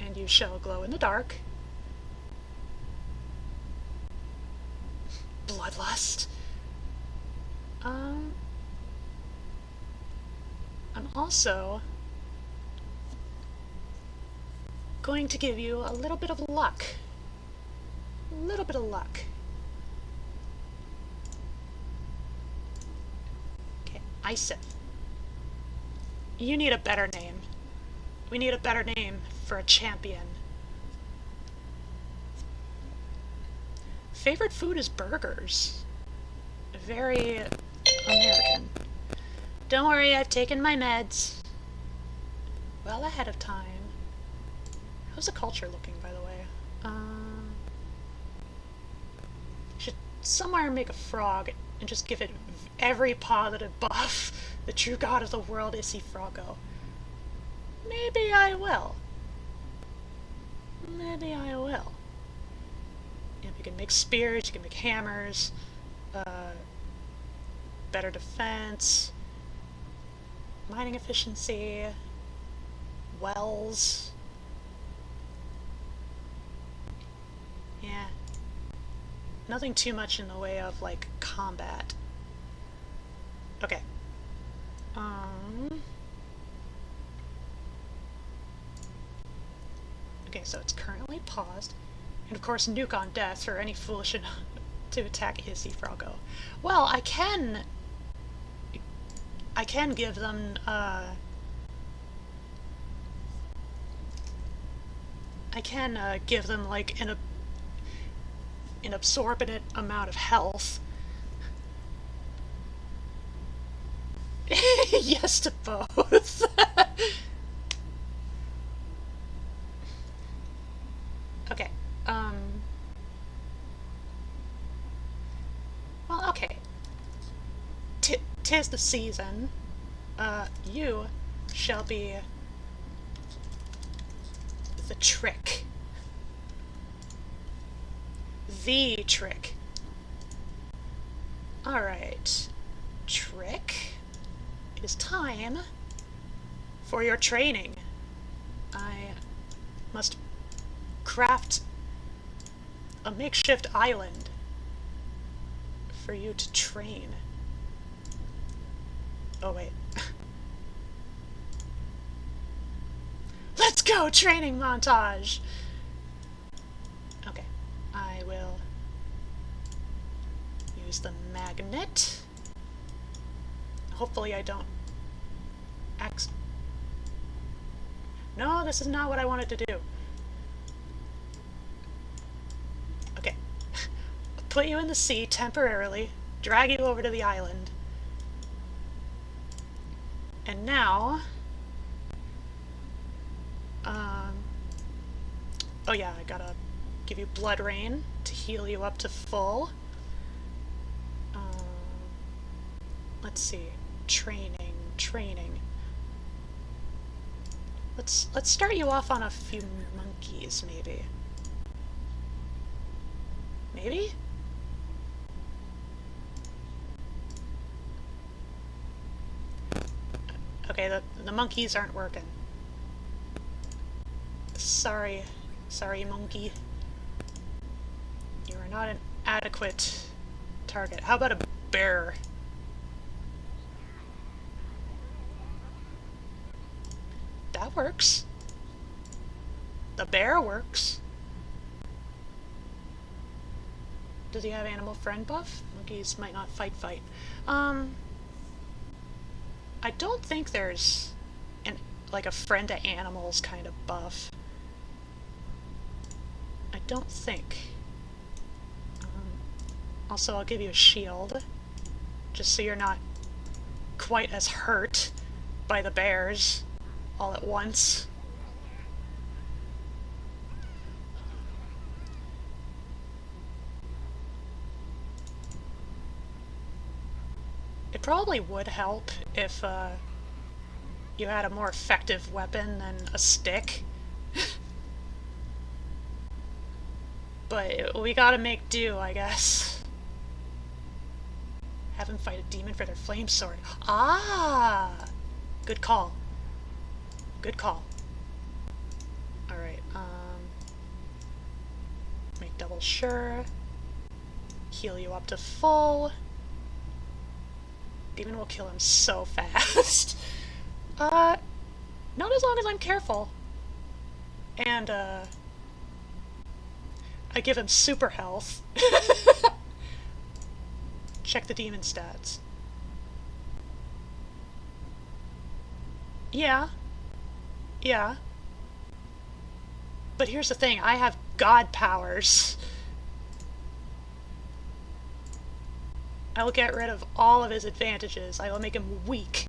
And you shall glow in the dark. Bloodlust. I'm also going to give you a little bit of luck. A little bit of luck. Okay, Isif. You need a better name. We need a better name for a champion. Favorite food is burgers. Very American. Don't worry, I've taken my meds. Well ahead of time. How's the culture looking, by the way? Should somewhere make a frog and just give it every positive buff. The true god of the world, Issy Froggo. Maybe I will. Maybe I will. And you can make spears, you can make hammers, better defense, mining efficiency, wells. Yeah. Nothing too much in the way of, like, combat. Okay. Okay, so it's currently paused. And of course, nuke on death for any foolish enough to attack Issy Froggo. Well, I can give them, I can give them, like, an absorbent amount of health. Yes to both. Okay, well, okay. Tis the season. You shall be the trick. The trick. Alright. Trick. It is time for your training. I must craft a makeshift island for you to train. Oh wait. Let's go! Training montage! use the magnet. Hopefully I don't No, this is not what I wanted to do. Okay. Put you in the sea temporarily, drag you over to the island. And now... oh yeah, I gotta give you blood rain to heal you up to full. Let's see. Training. Let's start you off on a few monkeys, maybe. Maybe? Okay, the monkeys aren't working. Sorry, monkey. You are not an adequate target. How about a bear? That works. The bear works. Does he have animal friend buff? Monkeys might not fight. I don't think there's like a friend to animals kind of buff. I don't think. Also, I'll give you a shield, just so you're not quite as hurt by the bears all at once. It probably would help if you had a more effective weapon than a stick. But we gotta make do, I guess. Have him fight a demon for their flame sword. Ah! Good call. Good call. Alright, make double sure. Heal you up to full. Demon will kill him so fast. Not as long as I'm careful. And, I give him super health. Check the demon stats. Yeah. But here's the thing, I have god powers. I will get rid of all of his advantages. I will make him weak.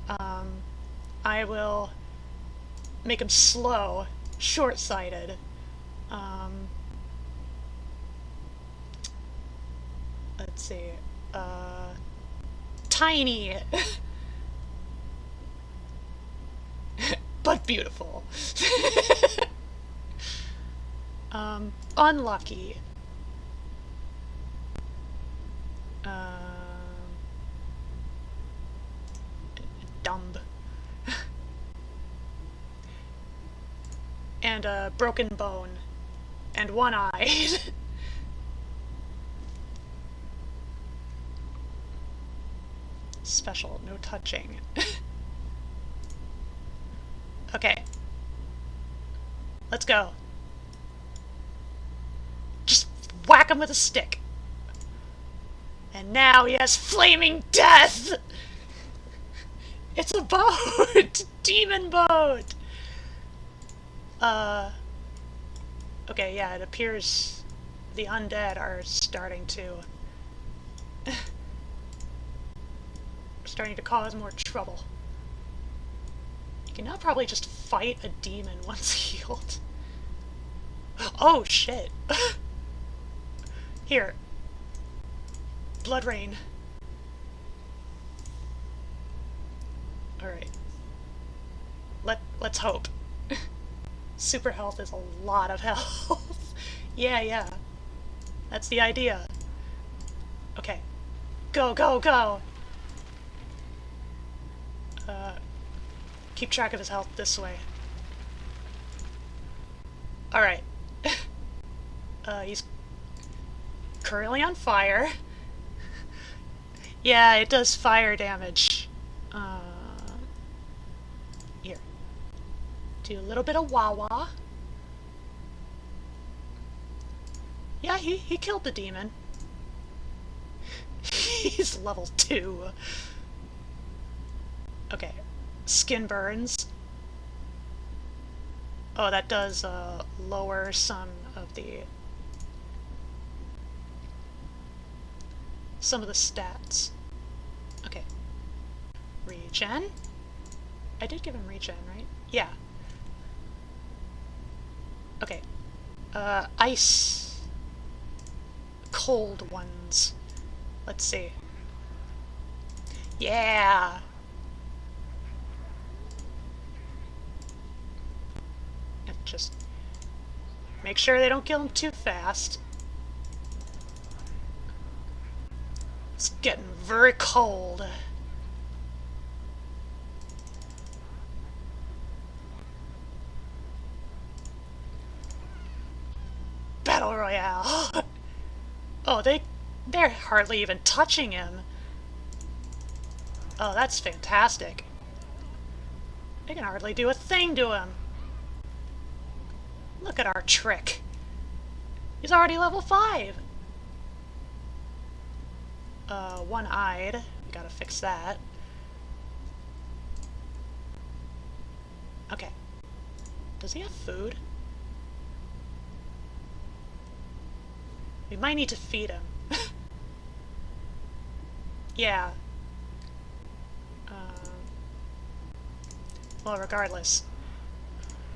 I will make him slow, short-sighted. Let's see. Tiny. But beautiful. Unlucky. Dumb. And a broken bone. And one-eyed. Special, no touching. Okay. Let's go. Just whack him with a stick. And now he has flaming death! It's a boat! Demon boat! Okay, yeah, it appears the undead are starting to cause more trouble. You can now probably just fight a demon once healed. Oh shit! Here. Blood rain. Alright. Let's hope. Super health is a lot of health. Yeah. That's the idea. Okay. Go! Keep track of his health this way. Alright. He's currently on fire. Yeah, it does fire damage. Here. Do a little bit of wah-wah. Yeah, he killed the demon. He's level 2. Okay. Skin burns. Oh, that does lower some of the stats. Okay. Regen. I did give him regen, right? Yeah. Okay. Ice. Cold ones. Let's see. Yeah! And just make sure they don't kill him too fast. It's getting very cold. Battle Royale! Oh, they're hardly even touching him. Oh, that's fantastic. They can hardly do a thing to him. Look at our trick. He's already level 5. One-eyed. We gotta fix that. Okay. Does he have food? We might need to feed him. Yeah. Well, regardless.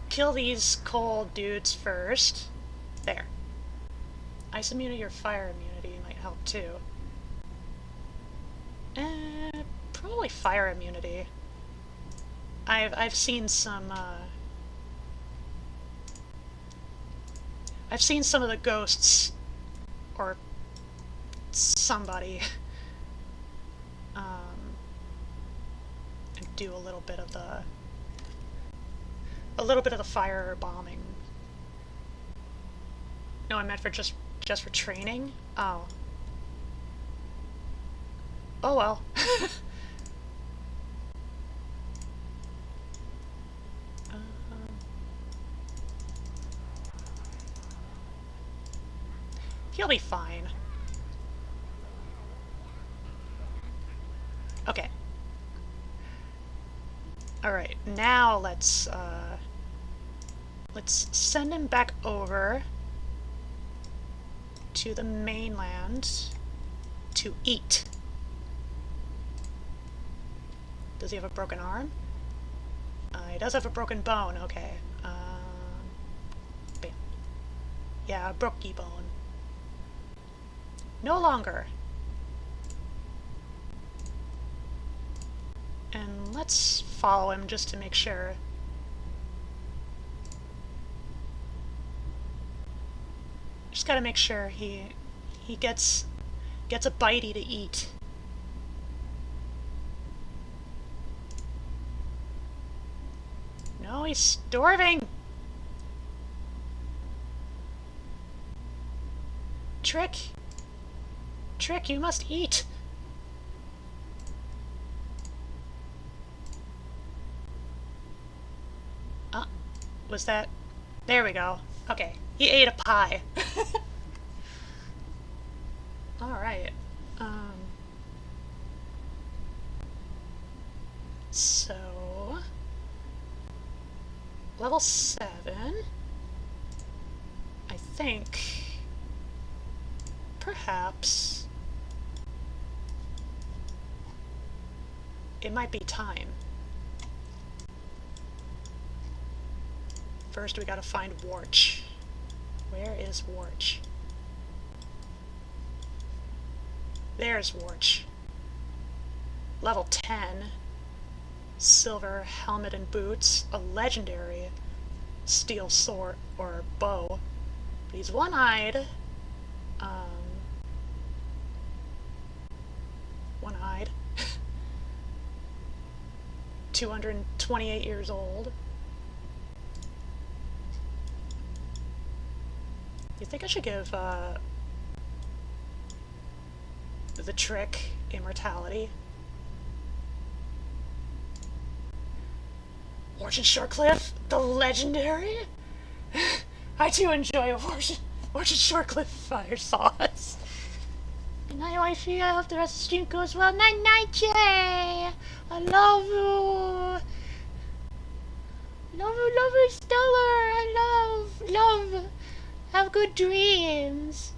Kill these cold dudes first. There. Ice immunity or fire immunity might help too. Probably fire immunity. I've seen some I've seen some of the ghosts or somebody do a little bit of the fire bombing. No, I meant for just for training. Oh. Oh well. He'll be fine. Okay. Alright, now let's send him back over to the mainland to eat. Does he have a broken arm? He does have a broken bone, okay. Bam. Yeah, a brokey bone. No longer. And let's follow him just to make sure. Just gotta make sure he gets a bitey to eat. No, he's starving. Trick, you must eat. Was that? There we go. Okay, he ate a pie. Alright. So... level 7. I think... perhaps... it might be time. First we gotta find Warch. Where is Warch? There's Warch. Level 10. Silver helmet and boots. A legendary steel sword or bow. But he's one-eyed. One-eyed. 228 years old. You think I should give the trick immortality? Orchard Shorecliff, the legendary? I do enjoy Orchard Shorecliff fire sauce. Tonight how I feel. I hope the rest of the stream goes well. Night night, Jay! I love you! Love you, Stellar! I love! Have good dreams!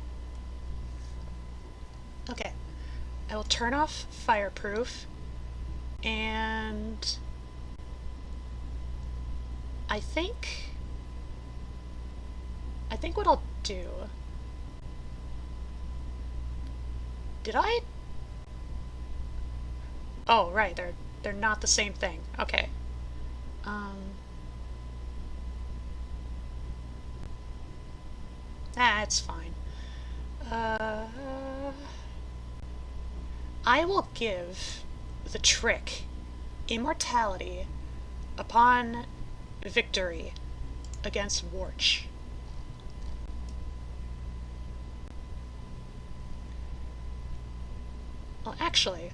Okay. I will turn off fireproof. And... I think what I'll do... Did I? Oh, right, they're not the same thing. Okay. It's fine. I will give the trick immortality upon victory against Warch. Well, actually...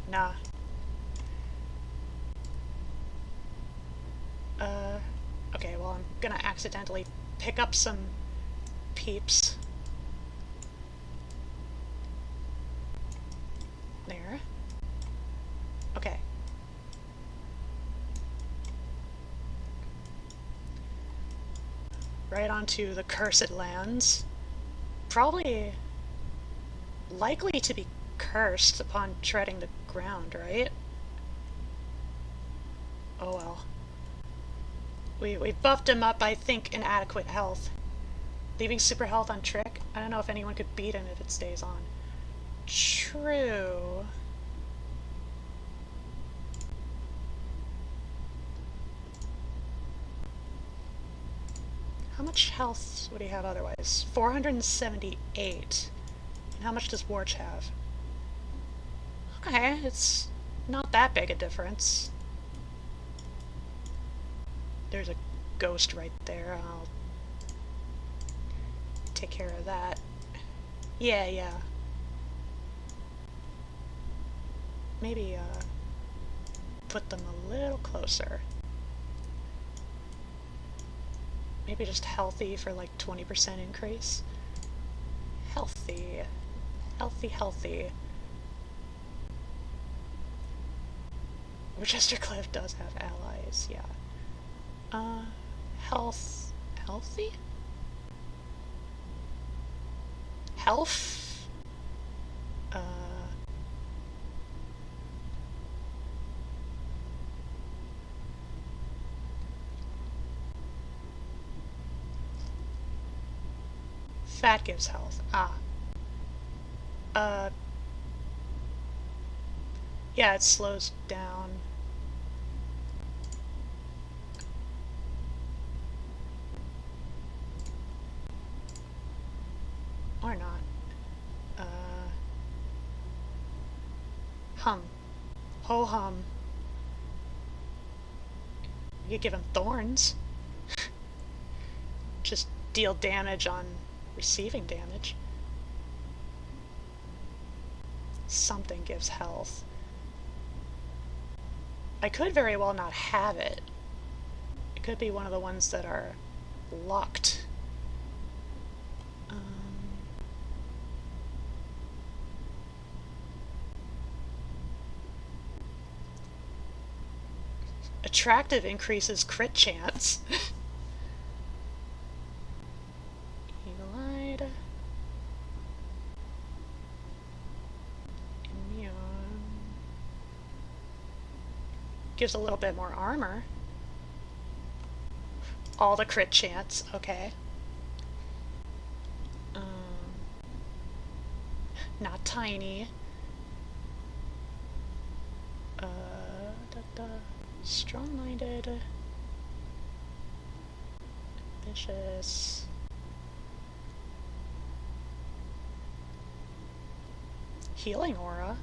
Nah. Okay, well, I'm gonna accidentally pick up some peeps. There. Okay. Right onto the Cursed Lands. Probably likely to be cursed upon treading the ground, right? Oh well. We buffed him up, I think, in adequate health. Leaving super health on Trick? I don't know if anyone could beat him if it stays on. True. How much health would he have otherwise? 478. And how much does Warch have? Okay, it's not that big a difference. There's a ghost right there. I'll take care of that. Yeah. Maybe, put them a little closer. Maybe just healthy for like 20% increase. Healthy. Healthy. Winchester Cliff does have allies, yeah. Healthy? Health? Fat gives health. Yeah, it slows down. Or not. Hum. Ho-hum. You could give him thorns. Just deal damage on receiving damage. Something gives health. I could very well not have it. It could be one of the ones that are locked. Attractive increases crit chance. Eagle-eyed. Immune. Gives a little bit more armor. All the crit chance, okay. Not tiny. Strong-minded. Ambitious. Healing aura.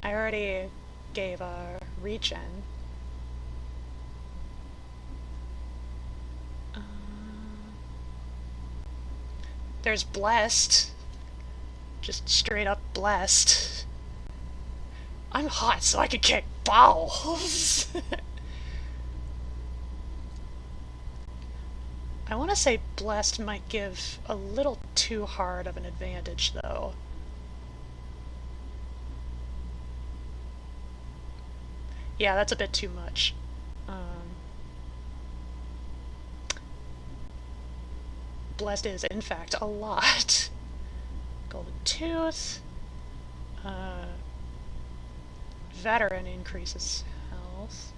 I already gave a regen. There's blessed. Just straight up blessed. I'm hot, so I can kick balls. I want to say Blessed might give a little too hard of an advantage, though. Yeah, that's a bit too much. Blessed is, in fact, a lot. Golden Tooth. Veteran increases health.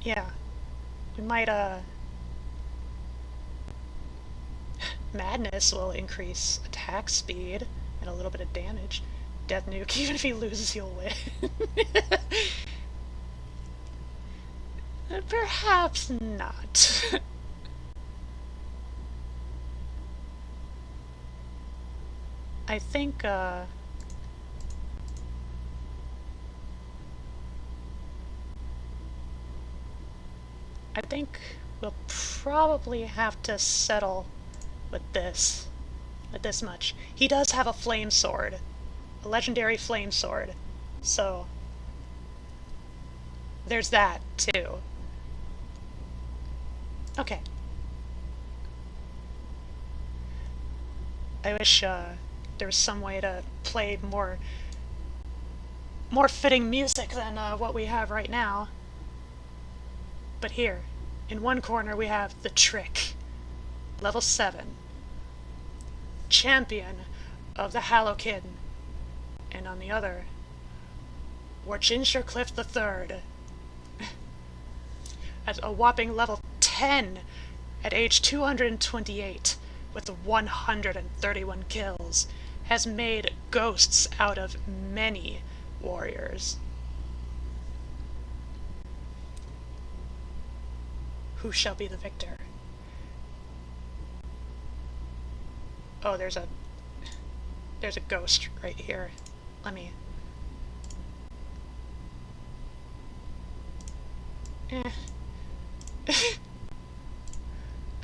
Yeah. We might, Madness will increase attack speed and a little bit of damage. Death Nuke, even if he loses, he'll win. Perhaps not. I think, I think we'll probably have to settle with this. With this much. He does have a flame sword. A legendary flame sword. So, there's that, too. Okay. I wish there was some way to play more fitting music than what we have right now. But here, in one corner we have the Trick, level 7, champion of the Hallowkin, and on the other, Warchinshire the Third, at a whopping level 10 at age 228 with 131 kills, has made ghosts out of many warriors. Who shall be the victor? Oh, there's a ghost right here. Let me...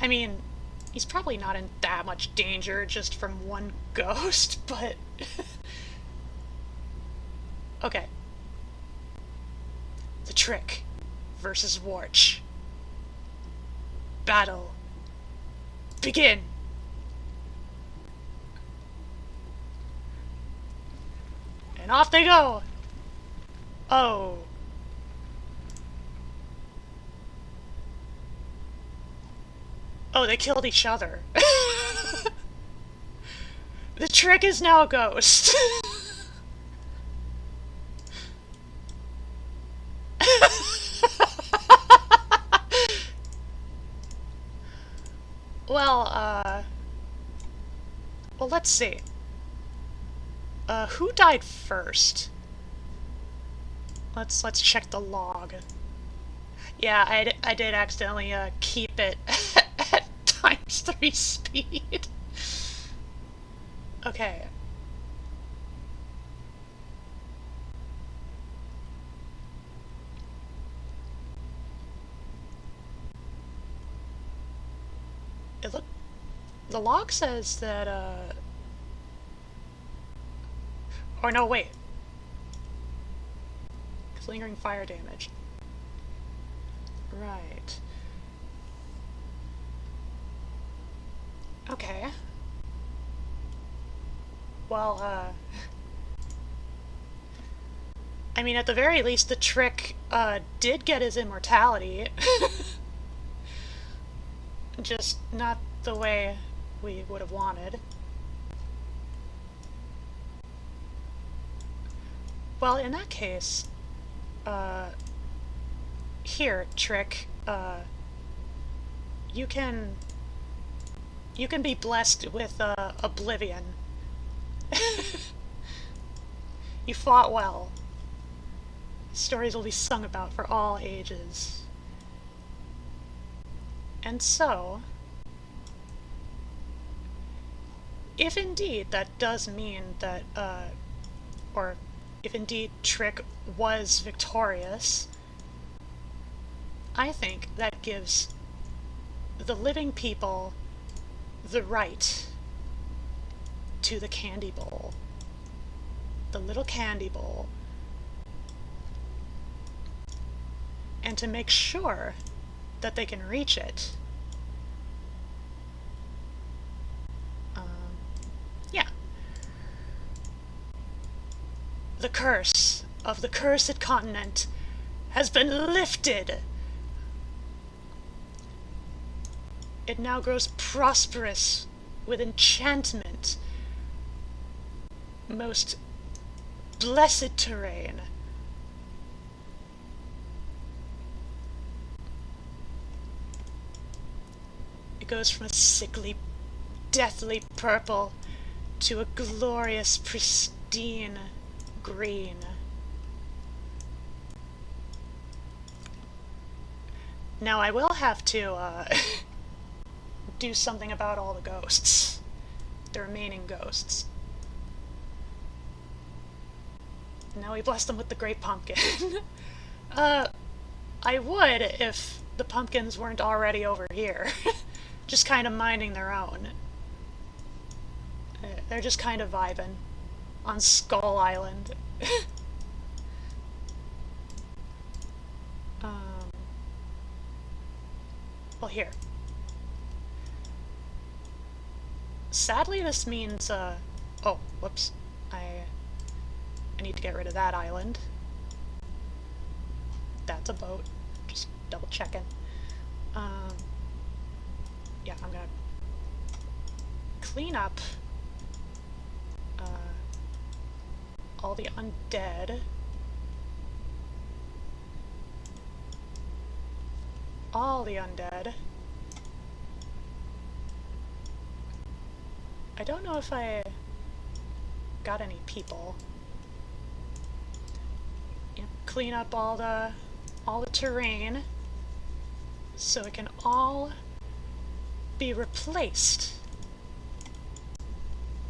I mean, he's probably not in that much danger just from one ghost, but... Okay. The Trick versus Warch. Battle. Begin! And off they go! Oh. Oh, they killed each other. The Trick is now a ghost. Well, let's see. Who died first? Let's check the log. Yeah, I did accidentally keep it at ×3 speed. Okay. The log says that, or no, wait. It's lingering fire damage. Right. Okay. Well, I mean, at the very least, the Trick, did get his immortality. Just not the way we would have wanted. Well, in that case, here, Trick, you can be blessed with, oblivion. You fought well. Stories will be sung about for all ages. And so, if indeed that does mean that, or if indeed Trick was victorious, I think that gives the living people the right to the candy bowl. The little candy bowl. And to make sure that they can reach it, yeah. The curse of the cursed continent has been lifted. It now grows prosperous with enchantment. Most blessed terrain. It goes from a sickly, deathly purple to a glorious, pristine green. Now I will have to do something about all the ghosts. The remaining ghosts. Now we bless them with the great pumpkin. I would if the pumpkins weren't already over here. Just kind of minding their own. They're just kind of vibing on Skull Island. Well, here. Sadly, this means, oh, whoops. I need to get rid of that island. That's a boat. Just double checking. Yeah, I'm gonna clean up all the undead. All the undead. I don't know if I got any people. You know, clean up all the terrain so it can all be replaced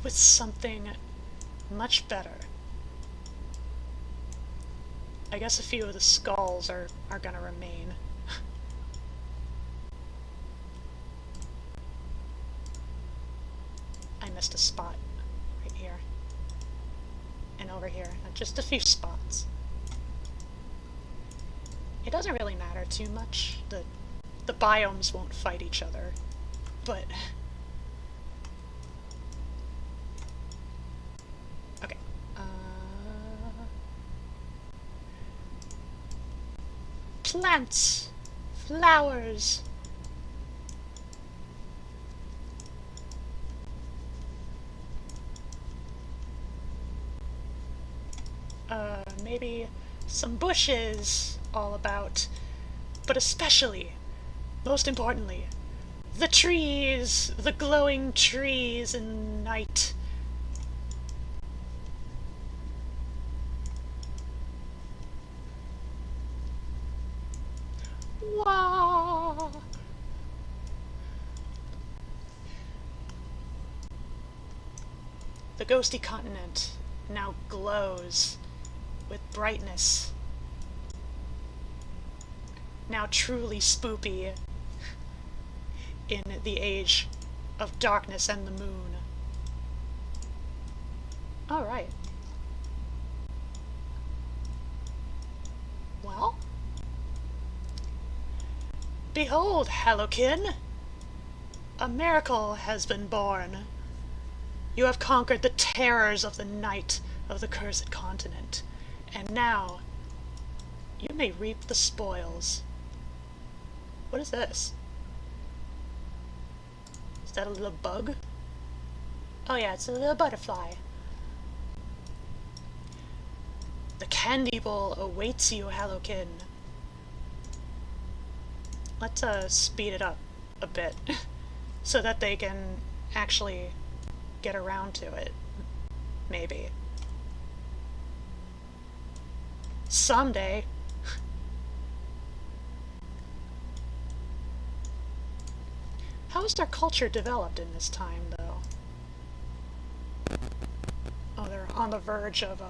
with something much better. I guess a few of the skulls are gonna remain. I missed a spot right here and over here, just a few spots. It doesn't really matter too much. The biomes won't fight each other, but okay. Plants, flowers. Maybe some bushes all about, but especially, most importantly, the trees, the glowing trees in night. Wow! The ghosty continent now glows with brightness. Now truly spoopy in the age of darkness and the moon. Alright. Well, behold, Hallokin! A miracle has been born. You have conquered the terrors of the night of the cursed continent, and now you may reap the spoils. What is this? Is that a little bug? Oh yeah, it's a little butterfly. The candy bowl awaits you, Hallokin. Let's speed it up a bit so that they can actually get around to it. Maybe. Someday. How is their culture developed in this time, though? Oh, they're on the verge of,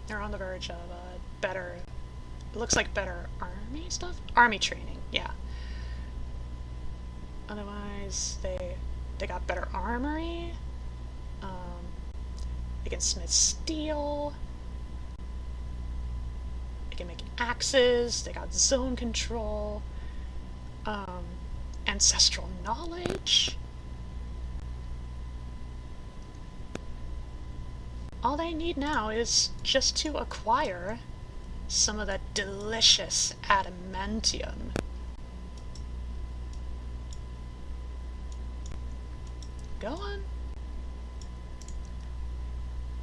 they're on the verge of, better... It looks like better army stuff? Army training, yeah. Otherwise, they got better armory. They can smith steel. They can make axes. They got zone control. Ancestral knowledge. All they need now is just to acquire some of that delicious adamantium. Go on.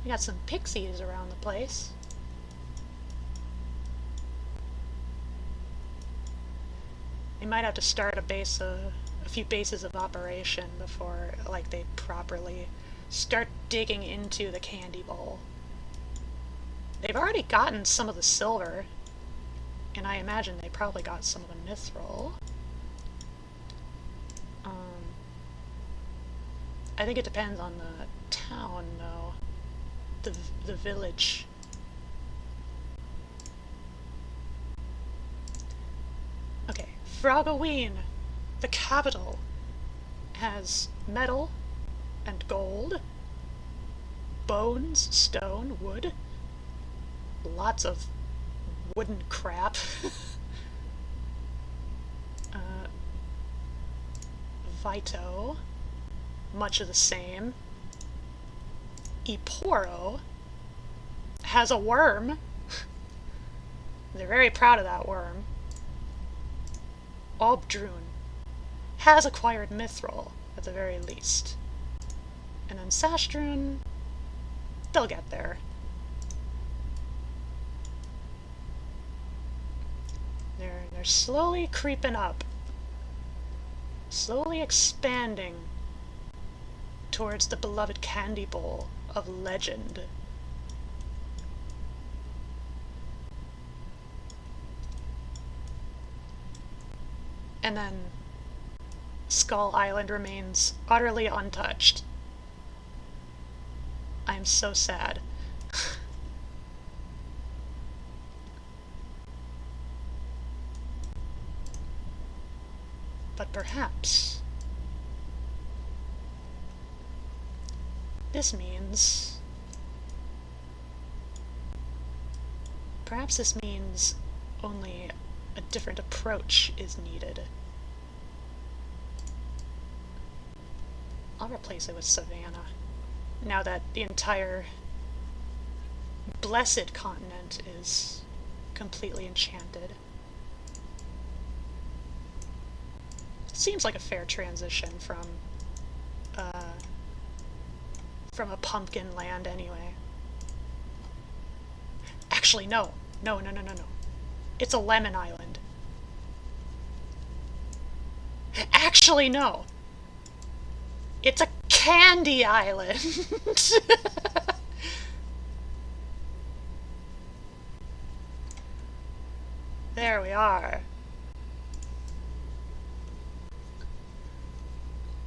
We got some pixies around the place. They might have to start a few bases of operation before, like, they properly start digging into the candy bowl. They've already gotten some of the silver, and I imagine they probably got some of the mithril. I think it depends on the town, though. The village. Okay, Froggy, the capital, has metal and gold, bones, stone, wood, lots of wooden crap. Vito, much of the same. Eporo has a worm. They're very proud of that worm. Obdrun has acquired mithril, at the very least. And then Sastrun, they'll get there. They're slowly creeping up. Slowly expanding towards the beloved candy bowl of legend. And then Skull Island remains utterly untouched. I'm so sad. But perhaps this means only a different approach is needed. I'll replace it with Savannah, now that the entire blessed continent is completely enchanted. Seems like a fair transition from a pumpkin land anyway. Actually, no. No. It's a lemon island. Actually, no. It's a candy island. There we are.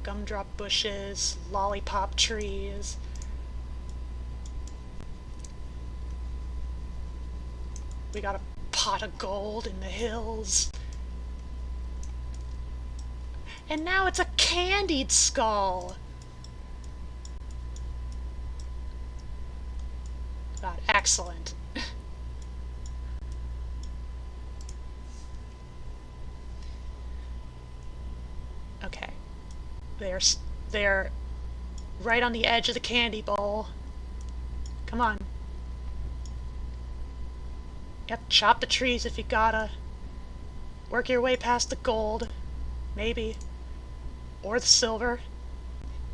Gumdrop bushes, lollipop trees. We got a pot of gold in the hills. And now it's a candied skull. God, excellent. Okay. They're right on the edge of the candy bowl. Come on. Yep, chop the trees if you gotta. Work your way past the gold. Maybe. Or the silver.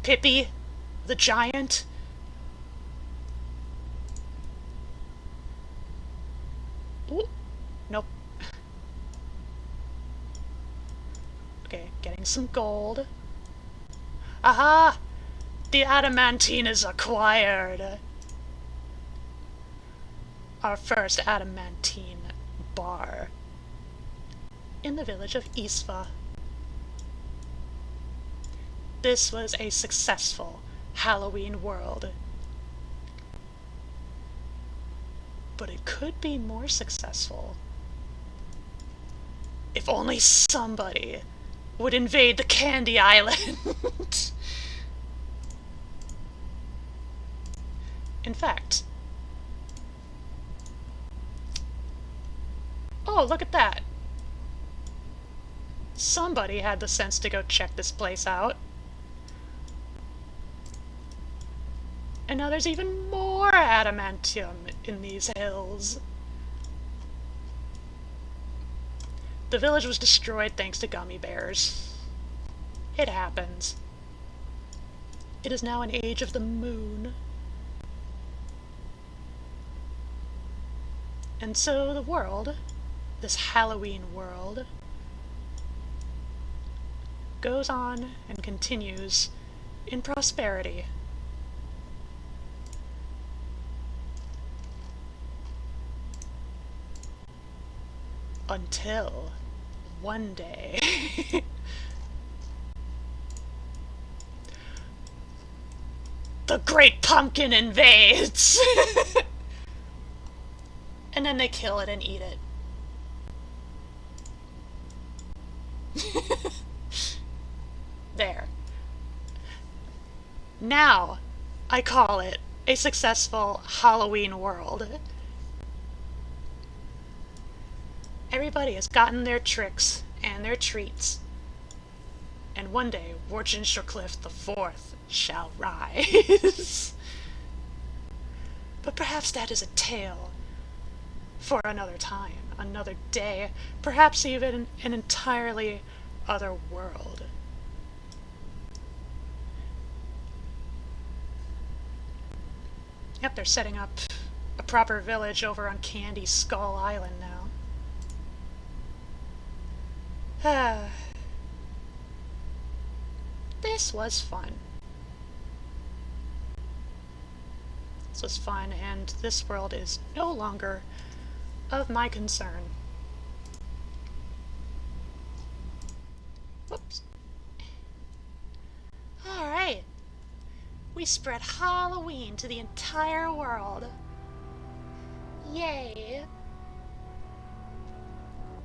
Pippi, the giant. Ooh. Nope. Okay, getting some gold. Aha! The adamantine is acquired. Our first adamantine bar in the village of Isfa. This was a successful Halloween world. But it could be more successful if only somebody would invade the Candy Island. In fact... Oh, look at that! Somebody had the sense to go check this place out. And now there's even more adamantium in these hills. The village was destroyed thanks to gummy bears. It happens. It is now an age of the moon. And so the world, this Halloween world, goes on and continues in prosperity. Until one day the Great Pumpkin invades! And then they kill it and eat it. There. Now, I call it a successful Halloween world. Everybody has gotten their tricks and their treats. And one day, Warchinshire the Fourth shall rise. But perhaps that is a tale for another time, another day, perhaps even an entirely other world. Yep, they're setting up a proper village over on Candy Skull Island now. This was fun. This was fun, and this world is no longer of my concern. Whoops. Alright. We spread Halloween to the entire world. Yay.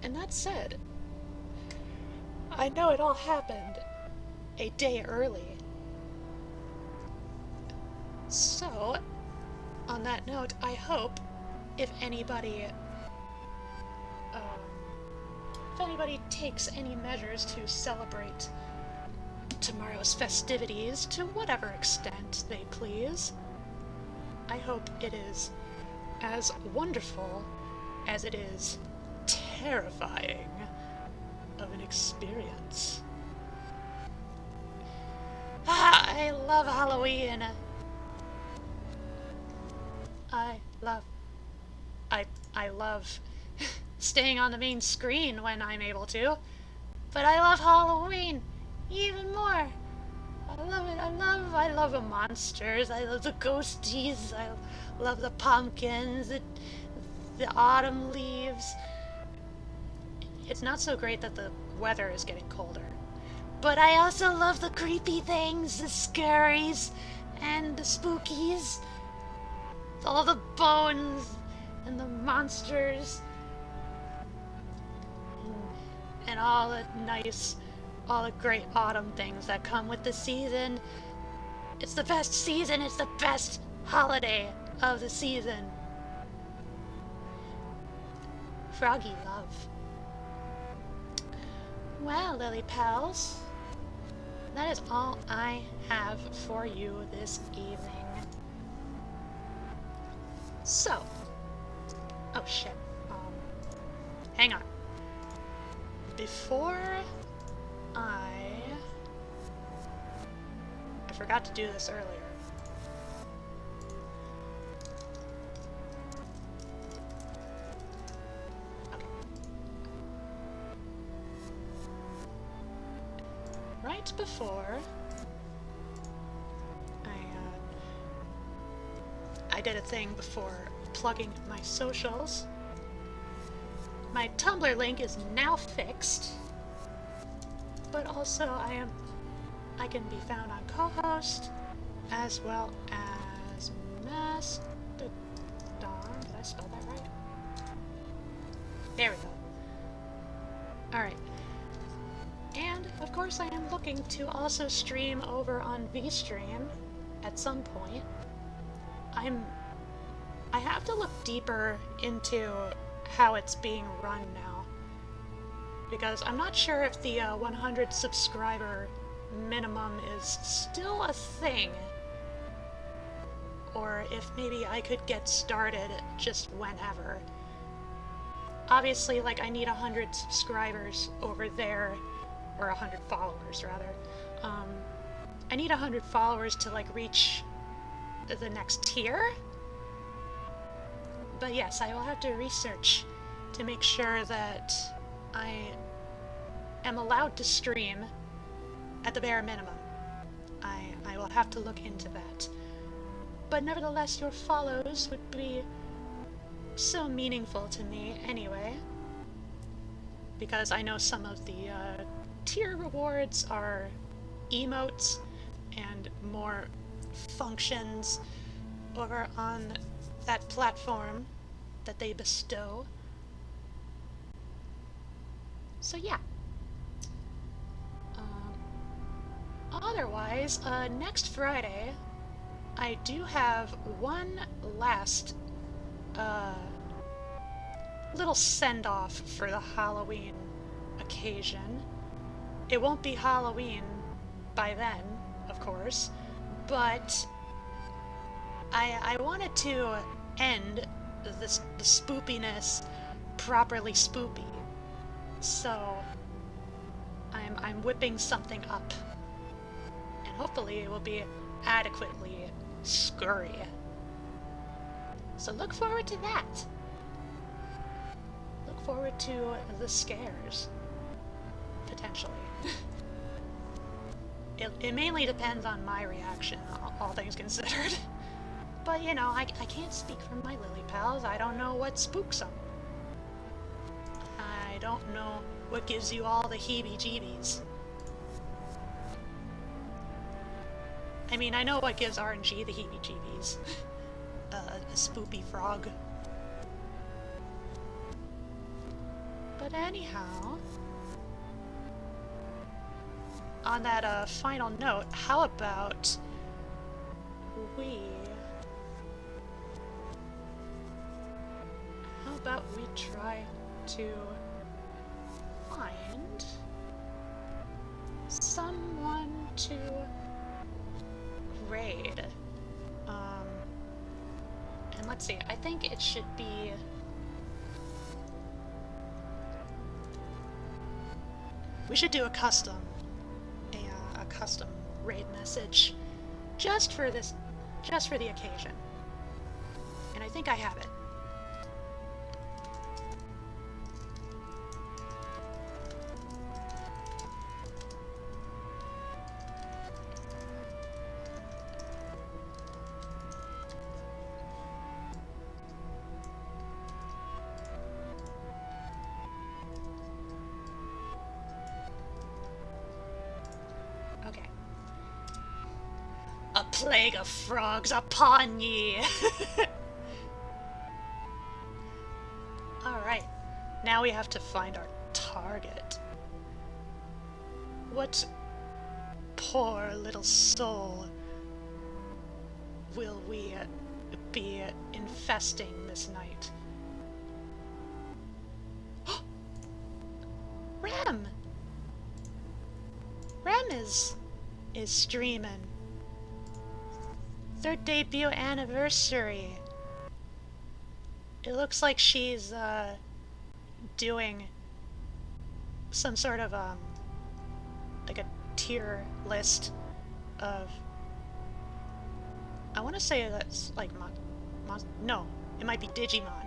And that said, I know it all happened a day early. So, on that note, I hope if anybody takes any measures to celebrate tomorrow's festivities to whatever extent they please, I hope it is as wonderful as it is terrifying of an experience. I love Halloween. I love staying on the main screen when I'm able to, but I love Halloween even more. I love it. I love the monsters. I love the ghosties. I love the pumpkins, the autumn leaves. It's not so great that the weather is getting colder, but I also love the creepy things, the scaries, and the spookies. All the bones and the monsters and all the great autumn things that come with the season. It's the best season, it's the best holiday of the season. Froggy love. Well, Lily Pals, that is all I have for you this evening. So, oh shit, hang on. Before I forgot to do this earlier. Okay. Right before I did a thing before plugging my socials. My Tumblr link is now fixed, but also I can be found on co-host as well as Mastodon. Did I spell that right? There we go. Alright. And, of course, I am looking to also stream over on VStream at some point. I have to look deeper into how it's being run now, because I'm not sure if the 100 subscriber minimum is still a thing, or if maybe I could get started just whenever. Obviously, like, I need 100 subscribers over there, or 100 followers, rather. I need 100 followers to, like, reach the next tier. But yes, I will have to research to make sure that I am allowed to stream at the bare minimum. I will have to look into that. But nevertheless, your follows would be so meaningful to me anyway, because I know some of the tier rewards are emotes and more functions over on that platform that they bestow. So yeah. Otherwise, next Friday, I do have one last little send-off for the Halloween occasion. It won't be Halloween by then, of course, but I wanted to end the spoopiness properly spoopy, so I'm whipping something up, and hopefully it will be adequately scurry. So look forward to that. Look forward to the scares, potentially. It mainly depends on my reaction, all things considered. But, you know, I can't speak for my lily pals. I don't know what spooks them. I don't know what gives you all the heebie-jeebies. I mean, I know what gives RNG the heebie-jeebies. A spoopy frog. But anyhow, on that final note, how about we try to find someone to raid? And let's see, I think it should be... We should do a custom raid message just for the occasion. And I think I have it. A plague of frogs upon ye! Alright, now we have to find our target. What poor little soul will we be infesting this night? Rem! Rem is streaming. Third debut anniversary. It looks like she's doing some sort of like a tier list of, I want to say that's like no, it might be Digimon,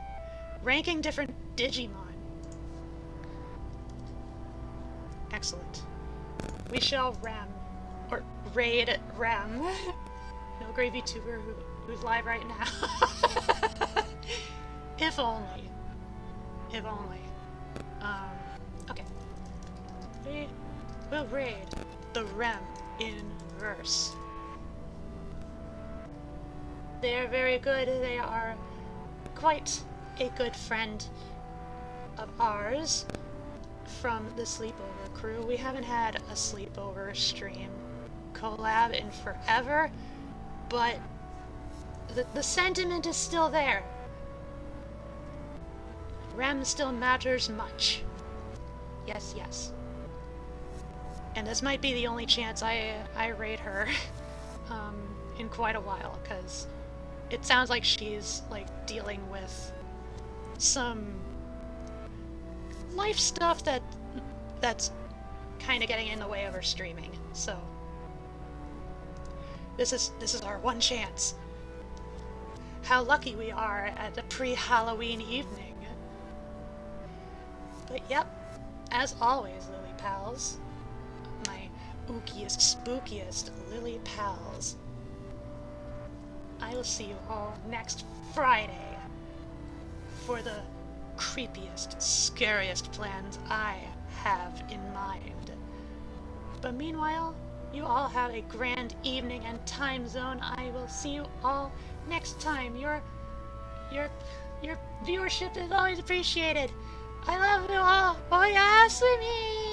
ranking different Digimon. Excellent. We shall raid Ram. No Gravy Tuber who's live right now. If only. If only. Okay. We will raid the Rem in verse. They are very good. They are quite a good friend of ours from the Sleepover crew. We haven't had a sleepover stream collab in forever, but the sentiment is still there. Rem still matters much. Yes, yes. And this might be the only chance I raid her in quite a while, because it sounds like she's like dealing with some life stuff that's kind of getting in the way of her streaming. So this is our one chance. How lucky we are at the pre-Halloween evening. But yep, as always, Lily Pals, my ookiest, spookiest Lily Pals, I will see you all next Friday for the creepiest, scariest plans I have in mind. But meanwhile, you all have a grand evening and time zone. I will see you all next time. Your viewership is always appreciated. I love you all. Oh yeah, me.